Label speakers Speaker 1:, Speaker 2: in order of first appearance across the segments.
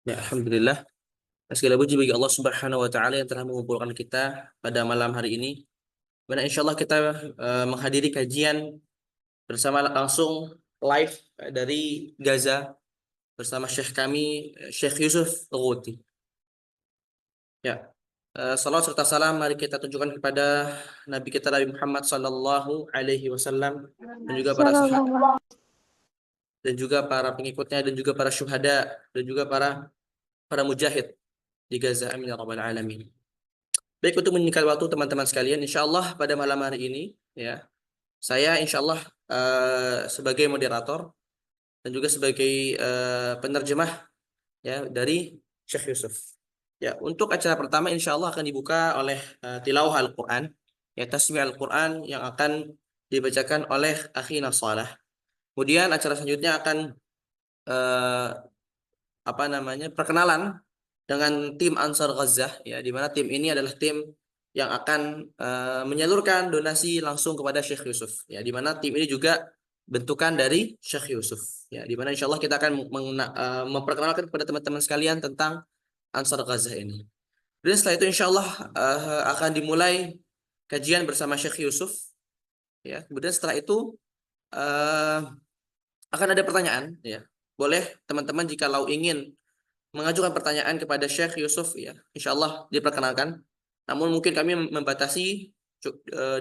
Speaker 1: Ya, alhamdulillah. Segala puji bagi Allah Subhanahu wa taala yang telah mengumpulkan kita pada malam hari ini. Mana insyaallah kita menghadiri kajian bersama langsung live dari Gaza bersama Syekh kami Syekh Yusuf Al-Ghuthi. Ya. Salawat serta salam mari kita tunjukkan kepada Nabi kita Nabi Muhammad sallallahu alaihi wasallam dan juga para sahabat
Speaker 2: Sallallahu
Speaker 1: dan juga para pengikutnya dan juga para syuhada dan juga para mujahid di Gaza. Amin ya rabbal alamin. Baik, untuk menyingkat waktu teman-teman sekalian, insya Allah pada malam hari ini, ya, saya insya Allah sebagai moderator dan juga sebagai penerjemah ya dari Syekh Yusuf. Ya, untuk acara pertama insya Allah akan dibuka oleh tilawah Al-Quran, ya tasmi' Al-Quran yang akan dibacakan oleh Akhina Salah. Kemudian acara selanjutnya akan eh, apa namanya perkenalan dengan tim Ansar Ghazzah, ya di mana tim ini adalah tim yang akan menyalurkan donasi langsung kepada Syekh Yusuf, ya di mana tim ini juga bentukan dari Syekh Yusuf, ya di mana insya Allah kita akan memperkenalkan kepada teman-teman sekalian tentang Ansar Ghazzah ini. Dan setelah itu insya Allah akan dimulai kajian bersama Syekh Yusuf, ya kemudian setelah itu eh, akan ada pertanyaan, ya boleh teman-teman jika ingin mengajukan pertanyaan kepada Syekh Yusuf, ya insya Allah diperkenalkan. Namun mungkin kami membatasi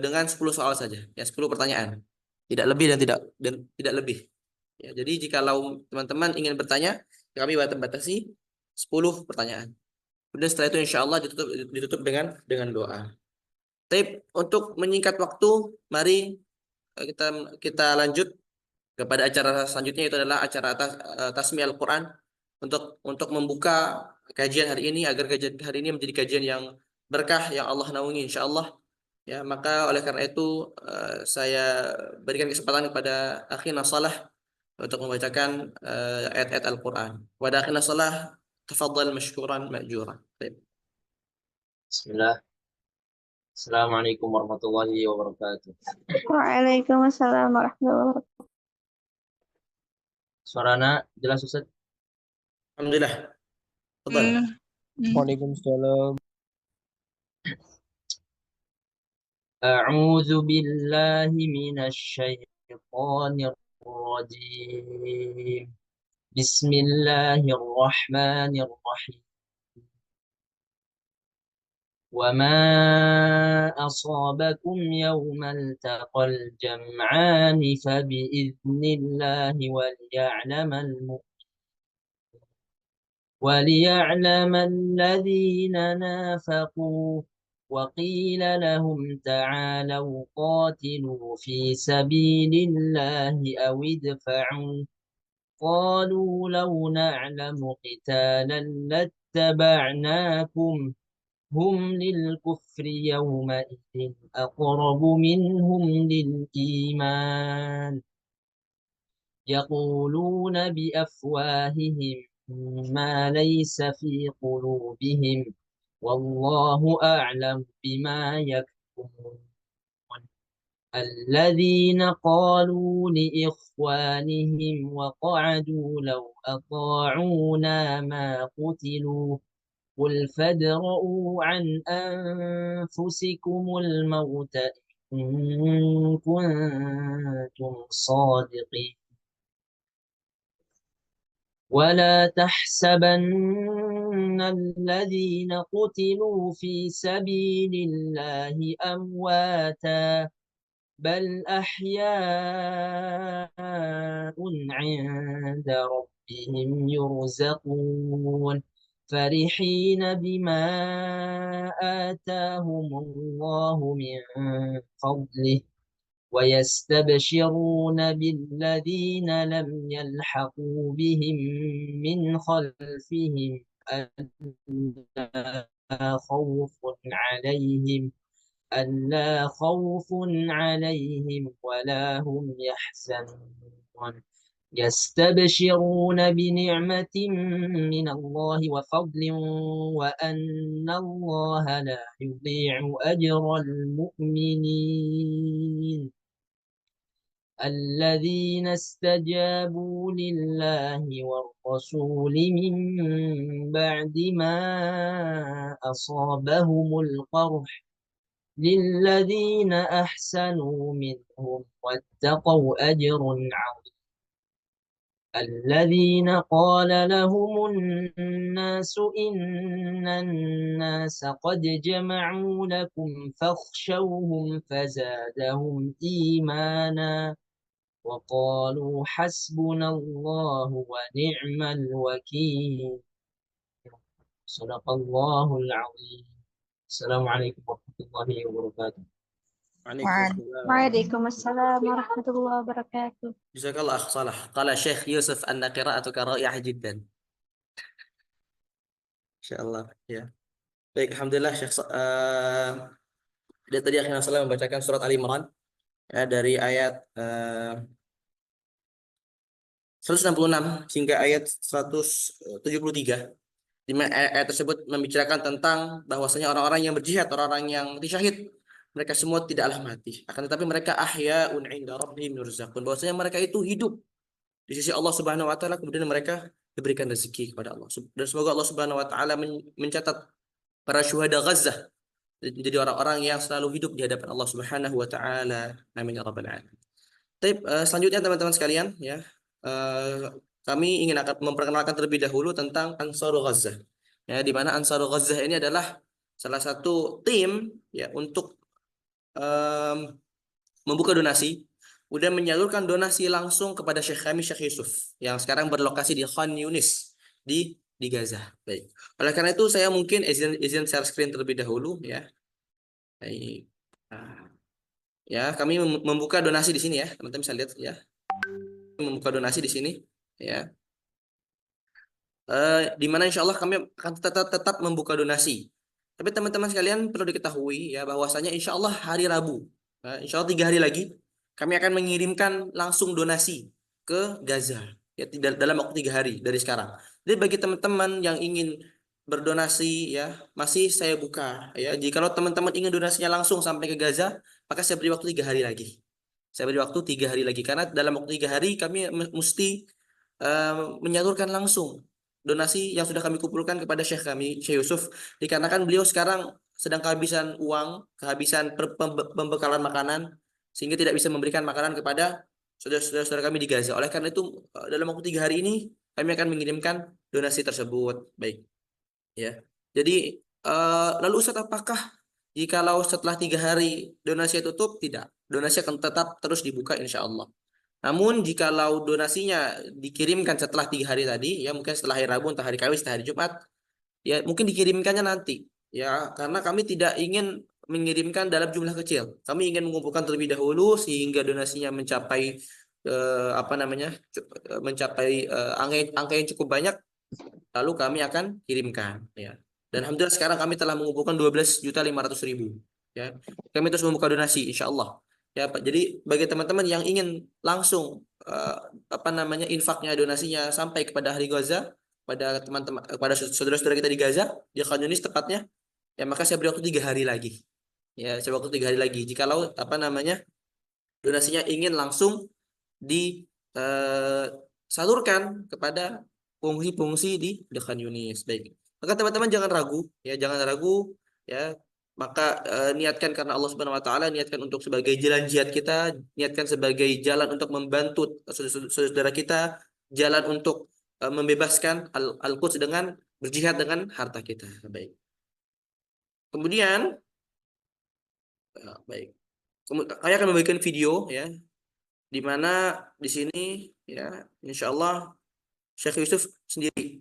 Speaker 1: dengan 10 soal saja, ya 10 pertanyaan, tidak lebih dan tidak lebih, ya jadi jikalau teman-teman ingin bertanya kami batasi 10 pertanyaan. Kemudian setelah itu insya Allah ditutup dengan doa. Tapi untuk menyingkat waktu, mari kita kita lanjut kepada acara selanjutnya, itu adalah acara tasmi Al-Quran untuk membuka kajian hari ini agar kajian hari ini menjadi kajian yang berkah yang Allah naungi insya Allah, ya maka oleh karena itu saya berikan kesempatan kepada akhina Salah untuk membacakan ayat-ayat Al-Quran. Kepada akhina Salah, tafadhal mashkuran ma'juran. Baik.
Speaker 3: Bismillah. Assalamualaikum warahmatullahi wabarakatuh.
Speaker 2: Waalaikumsalam warahmatullahi wabarakatuh.
Speaker 3: Suaranya jelas Ustaz?
Speaker 1: Alhamdulillah. Tafadhal.
Speaker 4: Waalaikumsalam.
Speaker 3: A'udzu billahi minasy syaithanir rajim. Bismillahirrahmanirrahim. وما أصابكم يوم التقى الجمعان فبإذن الله وليعلم الذين نافقوا وقيل لهم تعالوا قاتلوا في سبيل الله أو ادفعوا قالوا لو نعلم قتالا لاتبعناكم هم للكفر يومئذ أقرب منهم للإيمان يقولون بأفواههم ما ليس في قلوبهم والله أعلم بما يكتمون الذين قالوا لإخوانهم وقعدوا لو أطاعونا ما قتلوا قل فادرءوا عن أنفسكم الموت إن كنتم صادقين ولا تحسبن الذين قتلوا في سبيل الله أمواتا بل أحياء عند ربهم يرزقون فرحين بما آتاهم الله من فضله ويستبشرون بالذين لم يلحقوا بهم من خلفهم ألا خوف عليهم ولا هم يحزنون يستبشرون بنعمة من الله وفضل وأن الله لا يضيع أجر المؤمنين الذين استجابوا لله والرسول من بعد ما أصابهم القرح للذين أحسنوا منهم واتقوا أجر عظيم الذين قال لهم الناس إن الناس قد جمعوا لكم فاخشوهم فزادهم إيمانا وقالوا حسبنا الله ونعم الوكيل صدق الله العظيم السلام عليكم ورحمة الله وبركاته
Speaker 1: Waalaikumsalam.
Speaker 2: Waalaikumsalam warahmatullahi wabarakatuh.
Speaker 1: Jazakallah akh Salah. Qala Syekh Yusuf anna qira'atuka ra'iyah jiddan. Insyaallah ya. Baik, alhamdulillah Syekh dari tadi akhirnya salah membacakan surat Ali Imran ya, dari ayat 166 hingga ayat 173. Di mana ayat tersebut membicarakan tentang bahwasanya orang-orang yang berjihad, orang-orang yang mati syahid, mereka semua tidaklah mati, akan tetapi mereka ahya'un 'inda rabbihim yurzaqun, bahwasanya mereka itu hidup di sisi Allah Subhanahu wa taala, kemudian mereka diberikan rezeki kepada Allah. Dan semoga Allah Subhanahu wa taala mencatat para syuhada Gazzah menjadi orang-orang yang selalu hidup di hadapan Allah Subhanahu wa taala. Amin ya rabbal alamin. Baik, selanjutnya teman-teman sekalian ya, kami ingin akan memperkenalkan terlebih dahulu tentang Ansarul Gazzah. Ya, di mana Ansarul Gazzah ini adalah salah satu tim ya untuk membuka donasi, udah menyalurkan donasi langsung kepada Syekh kami Syekh Yusuf yang sekarang berlokasi di Khan Yunis di Gaza. Baik. Oleh karena itu saya mungkin izin share screen terlebih dahulu ya. Baik. Nah, ya, kami membuka donasi di sini ya, teman-teman bisa lihat ya. Membuka donasi di sini ya. Di mana insya Allah kami akan tetap membuka donasi. Tapi teman-teman sekalian perlu diketahui ya bahwasanya insya Allah hari Rabu, insya Allah 3 hari lagi kami akan mengirimkan langsung donasi ke Gaza ya dalam waktu 3 hari dari sekarang. Jadi bagi teman-teman yang ingin berdonasi ya masih saya buka ya. Jikalau teman-teman ingin donasinya langsung sampai ke Gaza, maka saya beri waktu 3 hari lagi. Saya beri waktu 3 hari lagi karena dalam waktu 3 hari kami mesti menyalurkan langsung donasi yang sudah kami kumpulkan kepada Syekh kami, Syekh Yusuf, dikarenakan beliau sekarang sedang kehabisan uang, kehabisan pembekalan makanan, sehingga tidak bisa memberikan makanan kepada saudara-saudara kami di Gaza. Oleh karena itu, dalam waktu 3 hari ini, kami akan mengirimkan donasi tersebut. Baik, ya. Jadi, lalu Ustaz, apakah jikalau setelah 3 hari donasi tutup? Tidak. Donasi akan tetap terus dibuka insya Allah. Namun jikalau donasinya dikirimkan setelah 3 hari tadi, ya mungkin setelah hari Rabu, entah hari Kamis, entah hari Jumat, ya mungkin dikirimkannya nanti. Ya, karena kami tidak ingin mengirimkan dalam jumlah kecil. Kami ingin mengumpulkan terlebih dahulu sehingga donasinya mencapai mencapai angka yang cukup banyak, lalu kami akan kirimkan. Ya. Dan alhamdulillah sekarang kami telah mengumpulkan 12.500.000. Ya, kami terus membuka donasi, insya Allah. Ya, Pak. Jadi bagi teman-teman yang ingin langsung infaknya donasinya sampai kepada ahli Gaza, pada teman-teman kepada saudara-saudara kita di Gaza, di Khan Yunis tepatnya, ya maka saya beri waktu 3 hari lagi. Ya, saya waktu 3 hari lagi. Jikalau donasinya ingin langsung disalurkan kepada fungsi-fungsi di Khan Yunis. Baik. Maka teman-teman jangan ragu, ya jangan ragu, ya maka niatkan karena Allah Subhanahu wa taala, niatkan untuk sebagai jalan jihad kita, niatkan sebagai jalan untuk membantu saudara kita, jalan untuk membebaskan Al-Quds dengan berjihad dengan harta kita. Baik. Kemudian baik. Saya akan membagikan video ya di mana di sini ya insya Allah Syekh Yusuf sendiri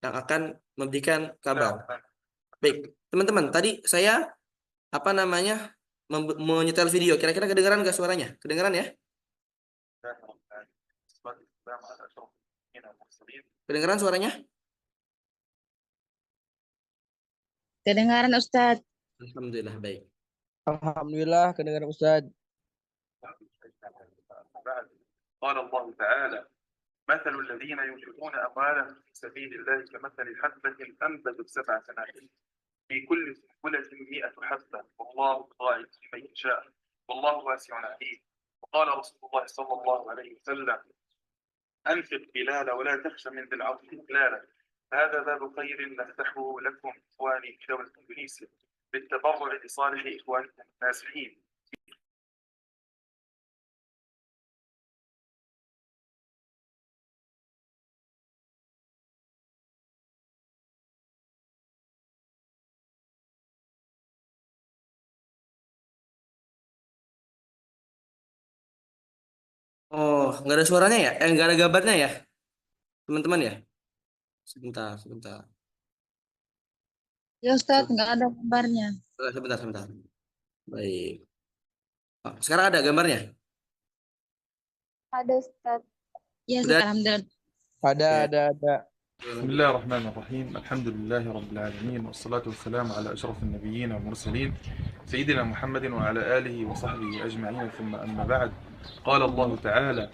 Speaker 1: yang akan memberikan kabar. Baik, teman-teman, tadi saya menyetel video. Kira-kira kedengaran nggak suaranya? Kedengaran ya? Kedengaran suaranya?
Speaker 2: Kedengaran Ustadz.
Speaker 1: Alhamdulillah, baik.
Speaker 4: Alhamdulillah kedengaran Ustaz.
Speaker 5: قال الله تعالى مثل الذين ينفقون أموالهم في سبيل الله كمثل حبة أنبتت 7 سنابل في كل سنبلة 100 حبة والله ضاعف لمن يشاء والله واسع عليم وقال رسول الله صلى الله عليه وسلم: أنفق بلال ولا تخشى من ذي العرش إقلالا. هذا باب خير نفتحه لكم إخواني في دولة إندونيسيا بالتبرع لصالح إخوانكم النازحين.
Speaker 1: Oh, nggak ada suaranya ya? Nggak ada gambarnya ya, teman-teman ya? Sebentar, sebentar.
Speaker 2: Ya Ustadz, nggak ada gambarnya.
Speaker 1: Sebentar, sebentar. Baik. Oh, sekarang ada gambarnya?
Speaker 2: Ada Ustadz. Ya
Speaker 1: Sudah.
Speaker 2: Ustadz, alhamdulillah.
Speaker 4: Ada.
Speaker 5: بسم الله الرحمن الرحيم. الحمد لله رب العالمين، والصلاة والسلام على أشرف النبيين والمرسلين سيدنا محمد وعلى آله وصحبه أجمعين، ثم أما بعد. قال الله تعالى: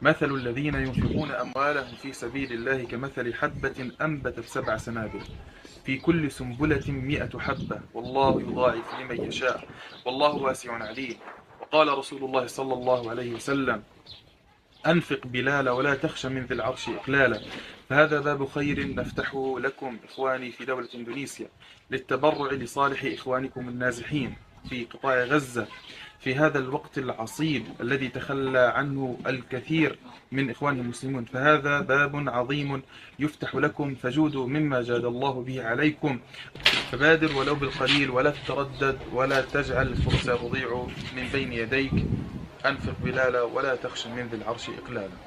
Speaker 5: مثل الذين ينفقون أموالهم في سبيل الله كمثل حبة أنبتت 7 سنابل في كل سنبلة 100 حبة والله يضاعف لمن يشاء والله واسع عليم. وقال رسول الله صلى الله عليه وسلم: أنفق بلال ولا تخشى من ذي العرش إقلالا. فهذا باب خير نفتحه لكم إخواني في دولة إندونيسيا للتبرع لصالح إخوانكم النازحين في قطاع غزة في هذا الوقت العصيب الذي تخلى عنه الكثير من إخواننا المسلمون. فهذا باب عظيم يفتح لكم، فجودوا مما جاد الله به عليكم. فبادر ولو بالقليل ولا تتردد ولا تجعل الفرصة تضيع من بين يديك. أنفق بلالا ولا تخشى من ذي العرش إقلالا.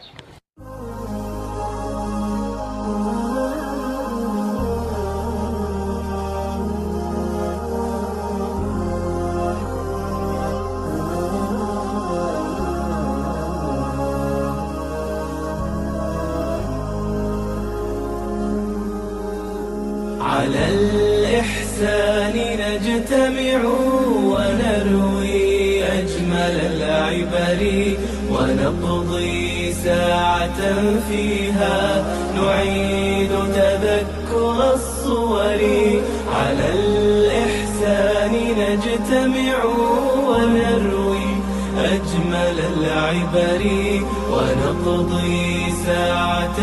Speaker 6: على الإحسان نجتمع ونروي أجمل العبر ونقضي ساعة فيها نعيد تذكر الصور. على الإحسان نجتمع ونروي أجمل العبر ونقضي ساعة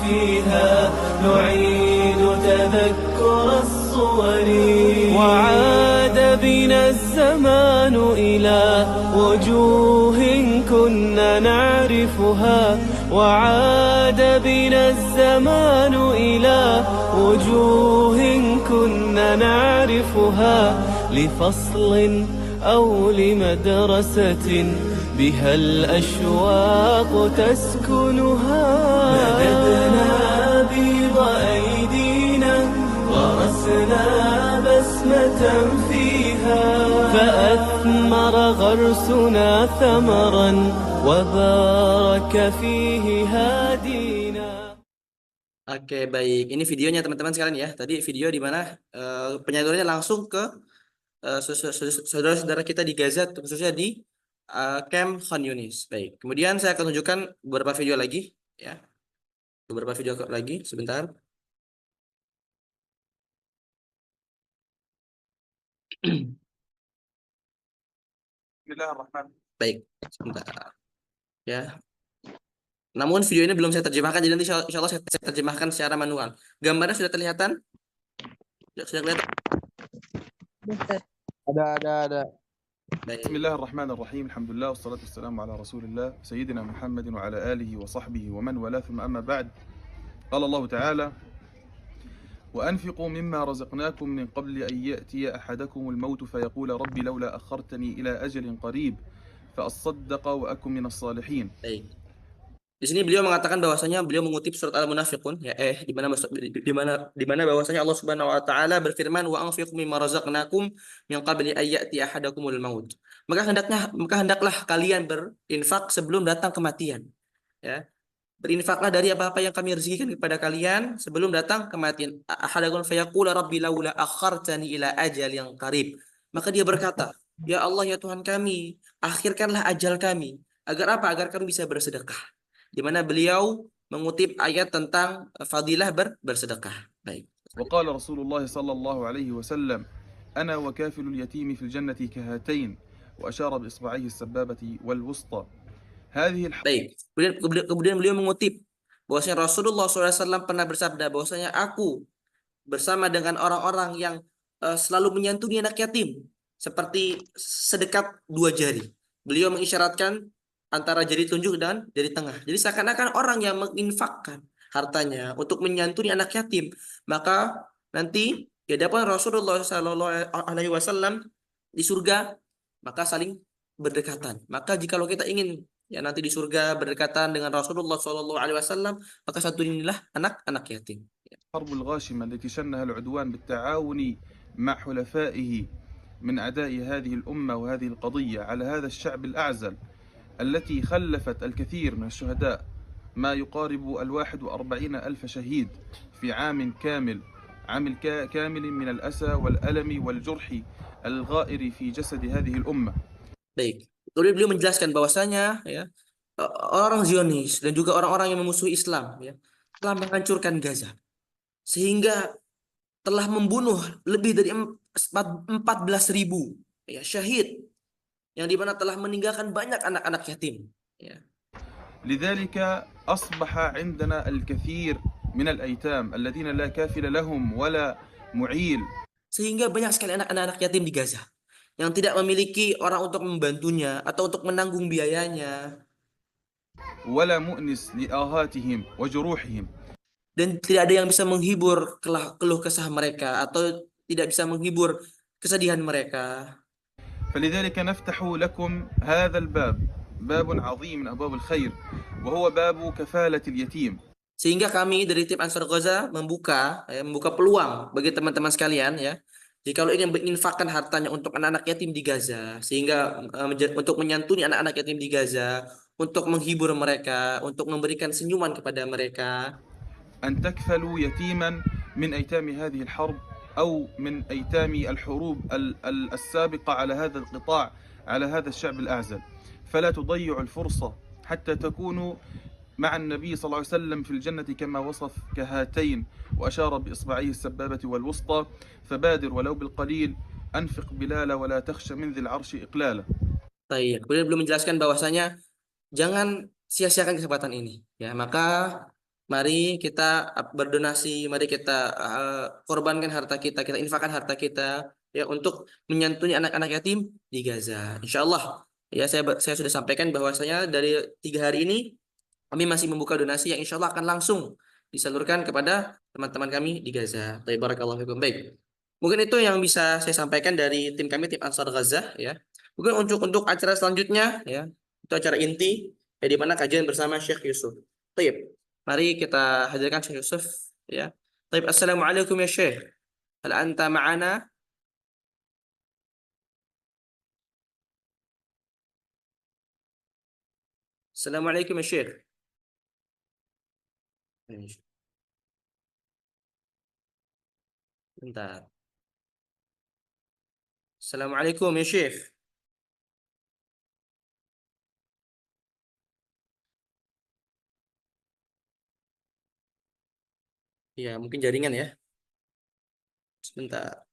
Speaker 6: فيها نعيد تذكر الصور. وعاد بنا الزمان إلى وجوه كنا نعرفها. وعاد بنا الزمان إلى وجوه كنا نعرفها لفصل أو لمدرسة بها الأشواق تسكنها. مددنا بيض أيدينا غرسنا بسمة فيها فأثمر غرسنا ثمرا وبارك فيه هادينا.
Speaker 1: Oke, baik. Ini videonya teman-teman sekalian ya. Tadi video di mana penyalurannya langsung ke saudara-saudara kita di Gaza, khususnya di Camp Khan Yunis. Baik. Kemudian saya akan tunjukkan beberapa video lagi ya. Beberapa video lagi sebentar.
Speaker 5: Bismillahirrahmanirrahim.
Speaker 1: Baik, sebentar. Ya. Namun video ini belum saya terjemahkan, jadi nanti insya Allah saya terjemahkan secara manual. Gambarnya sudah kelihatan? Sudah kelihatan?
Speaker 2: Ustadz.
Speaker 4: Ada.
Speaker 1: Baik.
Speaker 5: بسم الله الرحمن الرحيم. الحمد لله والصلاة والسلام على رسول الله سيدنا محمد وعلى آله وصحبه ومن والاه، ثم أما بعد. قال الله تعالى: وأنفقوا مما رزقناكم من قبل أن يأتي أحدكم الموت فيقول ربي لولا أخرتني إلى أجل قريب فأصدق وأكن من الصالحين.
Speaker 1: Baik. Di sini beliau mengatakan bahwasanya beliau mengutip surat Al-Munafiqun ya di mana bahwasanya Allah Subhanahu wa taala berfirman wa anfiqu mimma razaqnakum min qabli an ya'ti ahadakumul maut. Maka hendaklah kalian berinfak sebelum datang kematian. Ya. Berinfaklah dari apa-apa yang kami rezekikan kepada kalian sebelum datang kematian. Ahadakum fayaqula rabbi laula akhartani ila ajalin qarib. Maka dia berkata, ya Allah ya Tuhan kami, akhirkanlah ajal kami. Agar apa? Agar kami bisa bersedekah. Di mana beliau mengutip ayat tentang fadilah bersedekah. Baik.
Speaker 5: وقال رسول الله صلى الله عليه وسلم: أنا وكافل اليتيم في الجنة كهاتين وأشار بإصبعيه السبابة والوسطى. هذه
Speaker 1: Baik. Kemudian beliau mengutip bahwasanya Rasulullah SAW pernah bersabda bahwasanya aku bersama dengan orang-orang yang selalu menyantuni anak yatim seperti sedekat 2 jari. Beliau mengisyaratkan antara jari tunjuk dan jari tengah. Jadi seakan-akan orang yang menginfakkan hartanya untuk menyantuni anak yatim, maka nanti di hadapan Rasulullah SAW di surga, maka saling berdekatan. Maka jikalau kita ingin ya nanti di surga berdekatan dengan Rasulullah SAW, maka santunilah anak-anak yatim.
Speaker 5: الحرب الغاشمة التي شنها العدوان بالتعاون مع حلفائه من أعداء هذه الأمة وهذه القضية على هذا الشعب الأعزل التي خلفت الكثير من الشهداء، ما يقارب 41,000 شهيد في عام كامل، كامل من الأسى والألم والجرح الغائر في جسد هذه الأمة.
Speaker 1: Baik. Kemudian beliau menjelaskan bahwasanya ya orang Zionis dan juga orang-orang yang memusuhi Islam ya telah menghancurkan Gaza sehingga telah membunuh lebih dari 14.000 ya syahid yang dimana telah meninggalkan banyak anak-anak yatim ya.
Speaker 5: لذلك أصبح عندنا الكثير من الأيتام الذين لا كافل لهم ولا معيل.
Speaker 1: Sehingga banyak sekali anak-anak yatim di Gaza yang tidak memiliki orang untuk membantunya atau untuk menanggung biayanya
Speaker 5: ولا مؤنس لآهاتهم وجروحهم.
Speaker 1: dan tidak ada yang bisa menghibur keluh kesah mereka atau tidak bisa menghibur kesedihan mereka.
Speaker 5: فلذلك نفتح لكم هذا الباب، باب عظيم من أبواب الخير، وهو باب كفالة اليتيم.
Speaker 1: Sehingga kami dari tim Ansar Ghaza membuka peluang bagi teman-teman sekalian ya. Jika lo ingin menginfakkan hartanya untuk anak-anak yatim di Gaza, sehingga untuk menyantuni anak-anak yatim di Gaza, untuk menghibur mereka, untuk memberikan senyuman kepada mereka.
Speaker 5: أن تكفلوا يتيما من أيتام هذه الحرب أو من أيتام الحروب السابقة على هذا القطاع، على هذا الشعب الأعزل، فلا تضيعوا الفرصة حتى تكونوا مع النبي صلى الله عليه وسلم في الجنة كما وصف كهاتين، وأشار بإصبعيه السبابة والوسطى. فبادر ولو بالقليل، أنفق بلالا ولا تخشى من ذي العرش إقلالا.
Speaker 1: Baik, kemudian belum menjelaskan bahwasanya jangan sia-siakan kesempatan ini ya. Maka mari kita berdonasi, mari kita korbankan harta kita, kita infakkan harta kita ya untuk menyantuni anak-anak yatim di Gaza. Insyaallah ya saya sudah sampaikan bahwasanya dari 3 hari ini kami masih membuka donasi yang insyaallah akan langsung disalurkan kepada teman-teman kami di Gaza. Barakallahu fikum. Baik. Mungkin itu yang bisa saya sampaikan dari tim kami, tim Ansar Ghaza ya. Mungkin untuk acara selanjutnya ya, itu acara inti ya di mana kajian bersama Syekh Yusuf. Baik. Mari kita hadirkan Syekh Yusuf ya. Baik, assalamualaikum ya Syekh. Hal anta ma'ana? Assalamualaikum ya Syekh. Bentar. Assalamualaikum ya Syekh. Ya, mungkin jaringan ya. Sebentar.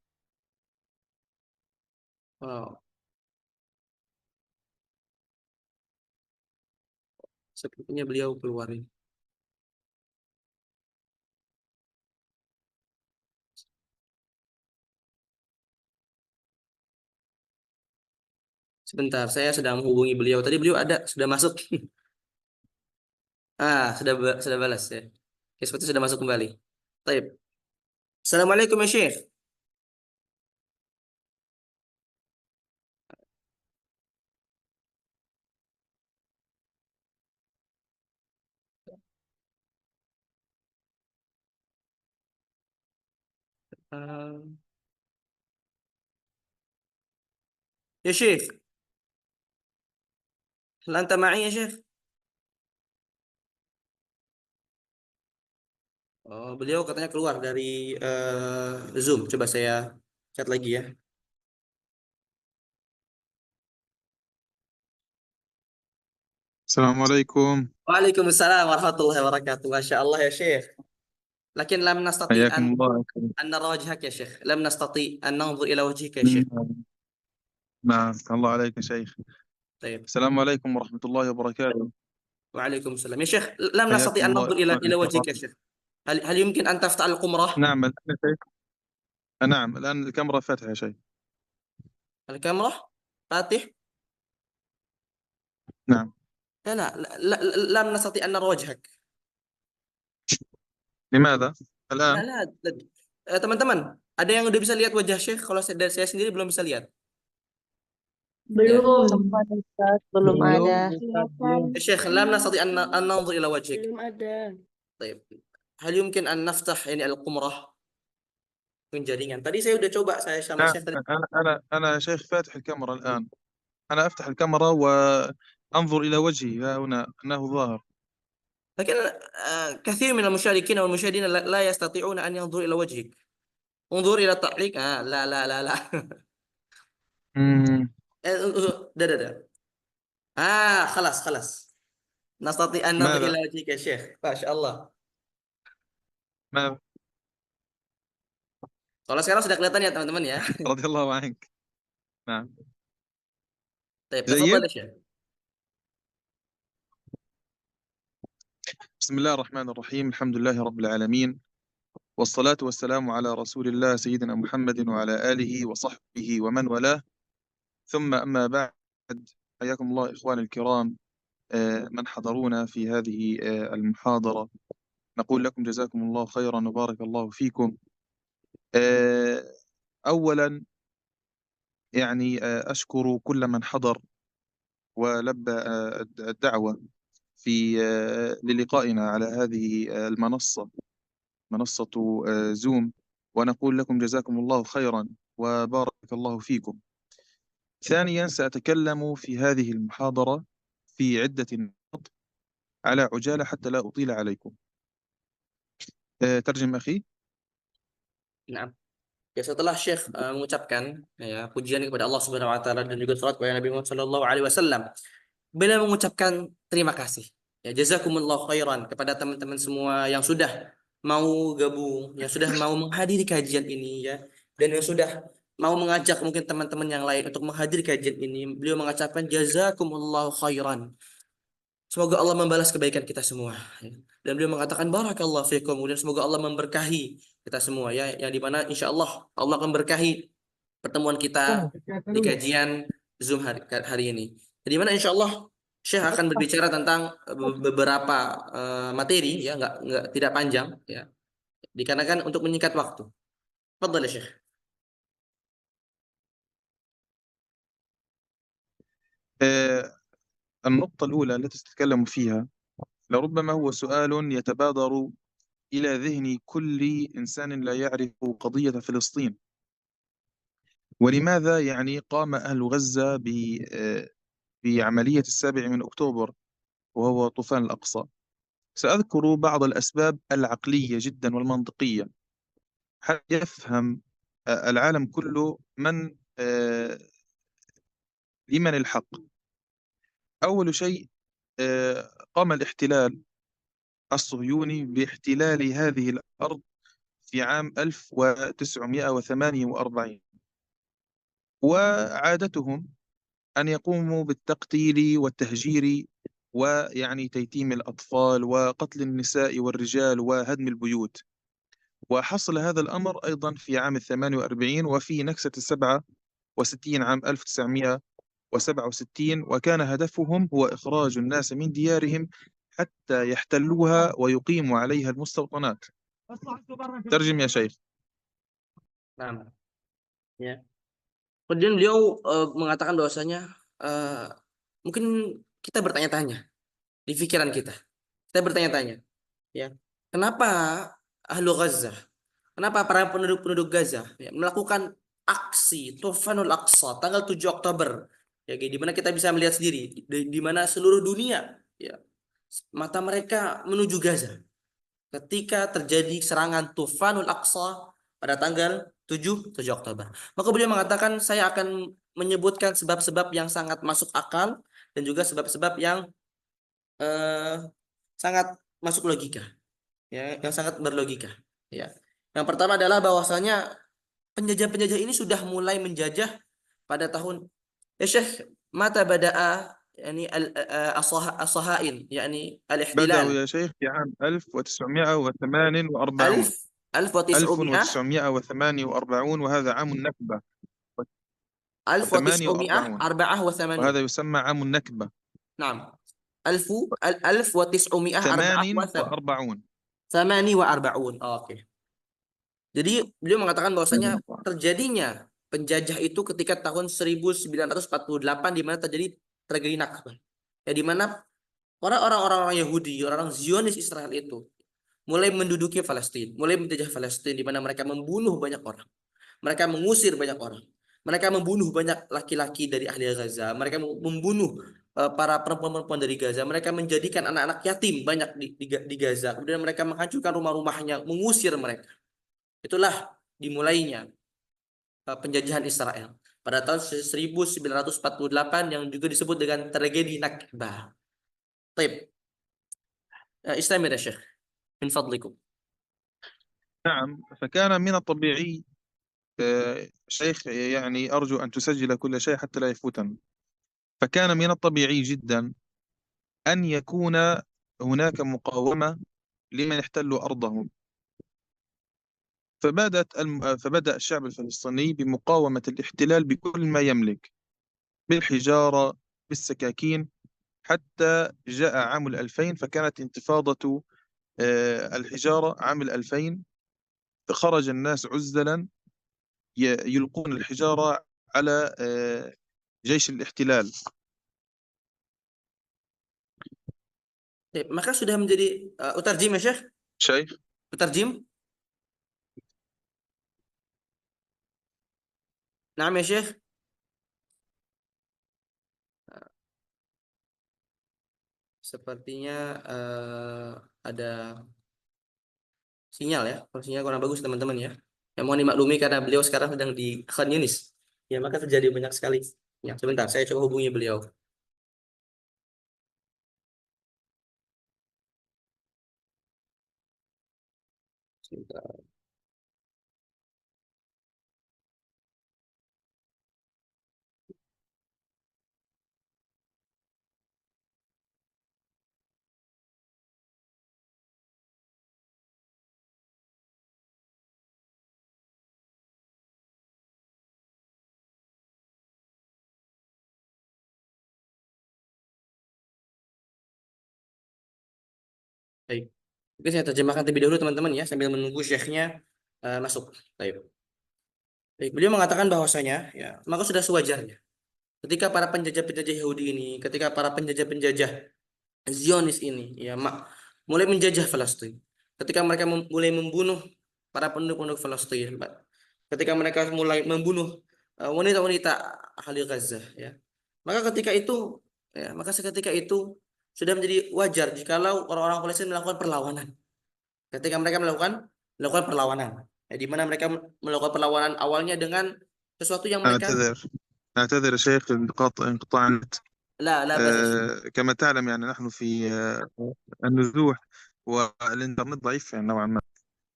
Speaker 1: Oh. Sepertinya beliau keluar ini. Sebentar, saya sedang menghubungi beliau. Tadi beliau sudah masuk. Sudah balas ya. Oke, seperti sudah masuk kembali. Baik. Assalamualaikum ya Syekh. Ya Syekh. Hal anta ma'i ya Syekh? Oh, beliau katanya keluar dari Zoom. Coba saya chat lagi ya.
Speaker 7: Assalamualaikum.
Speaker 1: Waalaikumsalam warahmatullahi wabarakatuh. Masya Allah ya Syekh. Lakin lam nastati an
Speaker 7: حياكم الله.
Speaker 1: nara wajhak ya Syekh. Lam nastati an nanzur ila wajhika ya Syekh.
Speaker 5: نعم الله عليك يا شيخ.
Speaker 1: طيب.
Speaker 5: السلام عليكم ورحمة الله وبركاته.
Speaker 1: Waalaikumsalam. Ya Syekh, lam
Speaker 5: حياكم
Speaker 1: nastati an
Speaker 5: الله
Speaker 1: nanzur
Speaker 5: إخواني
Speaker 1: ila
Speaker 5: الكرام.
Speaker 1: wajhika ya Syekh. Hal yumkin an taftah al-qumrah?
Speaker 5: نعم الآن يا شيخ. نعم الآن الكاميرا فاتحة يا شيخ.
Speaker 1: Al-kamrah fatih?
Speaker 5: نعم.
Speaker 1: لا lam nastati an nara wajhak.
Speaker 5: لماذا؟ الآن؟
Speaker 1: La. Teman-teman, ada yang udah bisa lihat wajah Syekh? Kalau saya sendiri belum bisa lihat.
Speaker 7: Belum.
Speaker 2: Sempat Ustaz, belum ada.
Speaker 1: Ya Syekh, lam nastati an nanzur ila wajhik.
Speaker 7: Belum ada.
Speaker 1: طيب. هل يمكن أن نفتح يعني القمرة من jaringan? Tadi saya udah coba saya sama
Speaker 5: لا
Speaker 1: Syekh tadi.
Speaker 5: أنا يا شيخ فاتح الكاميرا الآن. أنا أفتح الكاميرا وأنظر إلى وجهي ها هنا أنه ظاهر.
Speaker 1: لكن كثير من المشاركين والمشاهدين لا يستطيعون أن ينظروا إلى وجهك. انظر إلى التعليق. لا. ده. خلاص. نستطيع أن ننظر
Speaker 5: ماذا؟
Speaker 1: إلى وجهك يا شيخ. ما شاء الله.
Speaker 5: ماذا؟
Speaker 1: Kalau sekarang sudah kelihatan ya teman-teman ya.
Speaker 5: رضي الله عنك. نعم.
Speaker 1: طيب
Speaker 5: جيد.
Speaker 1: تفضل يا شيخ.
Speaker 5: بسم الله الرحمن الرحيم. الحمد لله رب العالمين، والصلاة والسلام على رسول الله سيدنا محمد وعلى آله وصحبه ومن والاه، ثم أما بعد. حياكم الله إخواني الكرام من حضرونا في هذه المحاضرة. نقول لكم جزاكم الله خيرا وبارك الله فيكم. أولا يعني أشكر كل من حضر ولبى الدعوة للقائنا على هذه المنصة، منصة زوم، ونقول لكم جزاكم الله خيرا وبارك الله فيكم. ثانيا سأتكلم في هذه المحاضرة في عدة نقاط على عجالة حتى لا أطيل عليكم. ترجم أخي.
Speaker 1: Nah, ya setelah Syekh mengucapkan ya pujian kepada Allah Subhanahu wa taala dan juga salat kepada Nabi Muhammad sallallahu alaihi wasallam, beliau mengucapkan terima kasih. Ya jazakumullah khairan kepada teman-teman semua yang sudah mau gabung, yang sudah mau menghadiri kajian ini ya, dan yang sudah mau mengajak mungkin teman-teman yang lain untuk menghadiri kajian ini. Beliau mengucapkan jazakumullah khairan. Semoga Allah membalas kebaikan kita semua. Dan beliau mengatakan barakallahu fikum, dan semoga Allah memberkahi kita semua ya, yang dimana insya Allah Allah akan berkahi pertemuan kita di kajian Zoom hari ini. Di mana insya Allah Syekh akan berbicara tentang beberapa materi ya, nggak tidak panjang ya, dikarenakan untuk menyingkat waktu. Fadhal ya Syekh.
Speaker 5: النقطة الأولى التي تتكلم فيها لربما هو سؤال يتبادر إلى ذهن كل إنسان لا يعرف قضية فلسطين، ولماذا يعني قام أهل غزة بعملية 7 أكتوبر وهو طوفان الأقصى. سأذكر بعض الأسباب العقلية جدا والمنطقية حتى يفهم العالم كله لمن الحق. أول شيء قام الاحتلال الصهيوني باحتلال هذه الأرض في عام 1948، وعادتهم أن يقوموا بالتقتيل والتهجير ويعني تيتيم الأطفال وقتل النساء والرجال وهدم البيوت. وحصل هذا الأمر أيضا في عام 48 وفي نكسة 67 عام 1967، وكان هدفهم هو إخراج الناس من ديارهم حتى يحتلوها ويقيموا عليها المستوطنات. ترجم يا شيخ.
Speaker 1: Nah, ya. Kemudian beliau mengatakan bahwasanya mungkin kita bertanya-tanya di pikiran kita. Kita bertanya-tanya, ya, kenapa ahlu Gaza, kenapa para penduduk Gaza ya, melakukan aksi Tufanul Aqsa tanggal 7 Oktober, ya, di mana kita bisa melihat sendiri di mana seluruh dunia ya mata mereka menuju Gaza ketika terjadi serangan Tufanul Aqsa pada tanggal 7 Oktober. Maka beliau mengatakan saya akan menyebutkan sebab-sebab yang sangat masuk akal dan juga sebab-sebab yang sangat masuk logika, ya, yang sangat berlogika. Ya. Yang pertama adalah bahwasanya penjajah-penjajah ini sudah mulai menjajah pada tahun يا شيخ متى بدأ يعني الصهاين يعني
Speaker 5: بدأوا
Speaker 1: الاحتلال؟
Speaker 5: يا شيخ في عام 1948.
Speaker 1: 1900
Speaker 5: 1948 وهذا عام النكبة. 48 وهذا
Speaker 1: 1984.
Speaker 5: يسمى عام النكبة.
Speaker 1: نعم 1948.
Speaker 5: 48.
Speaker 1: Oke. Jadi beliau mengatakan bahwasanya terjadinya penjajah itu ketika tahun 1948 di mana terjadi tragedi Nakba. Ya di mana orang-orang Yahudi, orang Zionis Israel itu mulai menduduki Palestina, mulai menjajah Palestina di mana mereka membunuh banyak orang. Mereka mengusir banyak orang. Mereka membunuh banyak laki-laki dari ahli Gaza. Mereka membunuh para perempuan-perempuan dari Gaza. Mereka menjadikan anak-anak yatim banyak di Gaza. Kemudian mereka menghancurkan rumah-rumahnya, mengusir mereka. Itulah dimulainya penjajahan Israel pada tahun 1948 yang juga disebut dengan tragedi Nakba. Baik. استمر يا شيخ من فضلكم.
Speaker 5: نعم، فكان من الطبيعي شيخ يعني أرجو أن تسجل كل شيء حتى لا يفوتنا. فكان من الطبيعي جدا أن يكون هناك مقاومة لمن احتلوا أرضهم. فبدأ الشعب الفلسطيني بمقاومة الاحتلال بكل ما يملك، بالحجارة، بالسكاكين، حتى جاء عام 2000 فكانت انتفاضة الحجارة عام 2000. خرج الناس عزلا يلقون الحجارة على جيش الاحتلال.
Speaker 1: Maka sudah menjadi utarjim ya Syekh?
Speaker 5: شيخ
Speaker 1: Utarjim? Naam ya Syekh? Sepertinya ada sinyal ya. Sinyal kurang bagus teman-teman ya. Yang mohon dimaklumi karena beliau sekarang sedang di Khan Yunis. Ya maka terjadi banyak sekali. Ya, sebentar saya coba hubungi beliau. Sebentar. Baik. Mungkin saya terjemahkan terlebih dahulu teman-teman ya sambil menunggu syekhnya masuk. Baik. Baik, beliau mengatakan bahwasanya ya, maka sudah sewajarnya ketika para penjajah-penjajah Yahudi ini, ketika para penjajah-penjajah Zionis ini ya mulai menjajah Palestina. Ketika mereka mulai membunuh para penduduk-penduduk Palestina, ketika mereka mulai membunuh wanita-wanita ahli Gaza ya. Maka ketika itu seketika itu sudah menjadi wajar jikalau orang-orang Palestina melakukan perlawanan. Ketika mereka melakukan perlawanan. Ya, di mana mereka melakukan perlawanan awalnya dengan sesuatu yang mereka
Speaker 5: نعتذر يا شيخ انقطاع النت.
Speaker 1: لا بأس.
Speaker 5: كما تعلم يعني نحن في النزوح والإنترنت ضعيف يعني نوعا ما.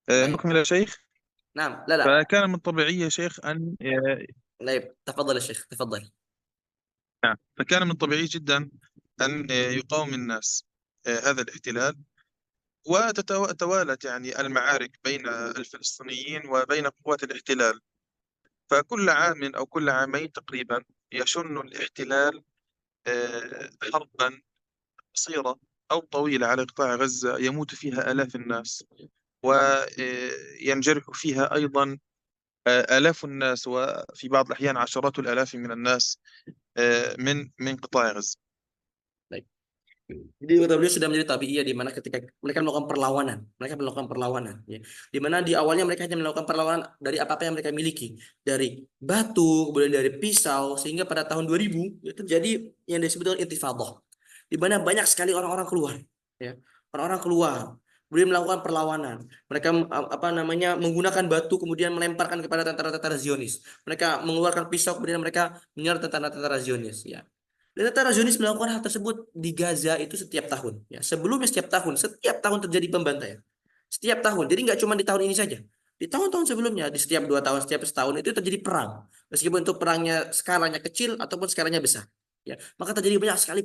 Speaker 5: نكمل يا شيخ.
Speaker 1: نعم لا
Speaker 5: فكان من طبيعي يا شيخ أن
Speaker 1: لا تفضل يا شيخ تفضل.
Speaker 5: نعم، فكان من طبيعي جدا أن يقاوم الناس هذا الاحتلال، وتتوالت يعني المعارك بين الفلسطينيين وبين قوات الاحتلال. فكل عام أو كل عامين تقريبا يشن الاحتلال حربا قصيرة أو طويلة على قطاع غزة يموت فيها آلاف الناس وينجرح فيها أيضا آلاف الناس، وفي بعض الأحيان عشرات الآلاف من الناس من قطاع غزة.
Speaker 1: Jadi kata beliau sudah menjadi tabiiyah di mana ketika mereka melakukan perlawanan, ya. Di mana di awalnya mereka hanya melakukan perlawanan dari apa-apa yang mereka miliki, dari batu, kemudian dari pisau, sehingga pada tahun 2000 ya, terjadi yang disebut dengan intifadah, di mana banyak sekali orang-orang keluar, ya. Orang-orang keluar, kemudian melakukan perlawanan. Mereka menggunakan batu kemudian melemparkan kepada tentara-tentara Zionis. Mereka mengeluarkan pisau kemudian mereka menyerang tentara-tentara Zionis, ya. Dan tentara Zionis melakukan hal tersebut di Gaza itu setiap tahun. Ya, sebelumnya setiap tahun terjadi pembantaian. Setiap tahun. Jadi nggak cuma di tahun ini saja. Di tahun-tahun sebelumnya, di setiap 2 tahun, setiap setahun itu terjadi perang. Meskipun itu perangnya skalanya kecil ataupun skalanya besar. Ya, maka terjadi banyak sekali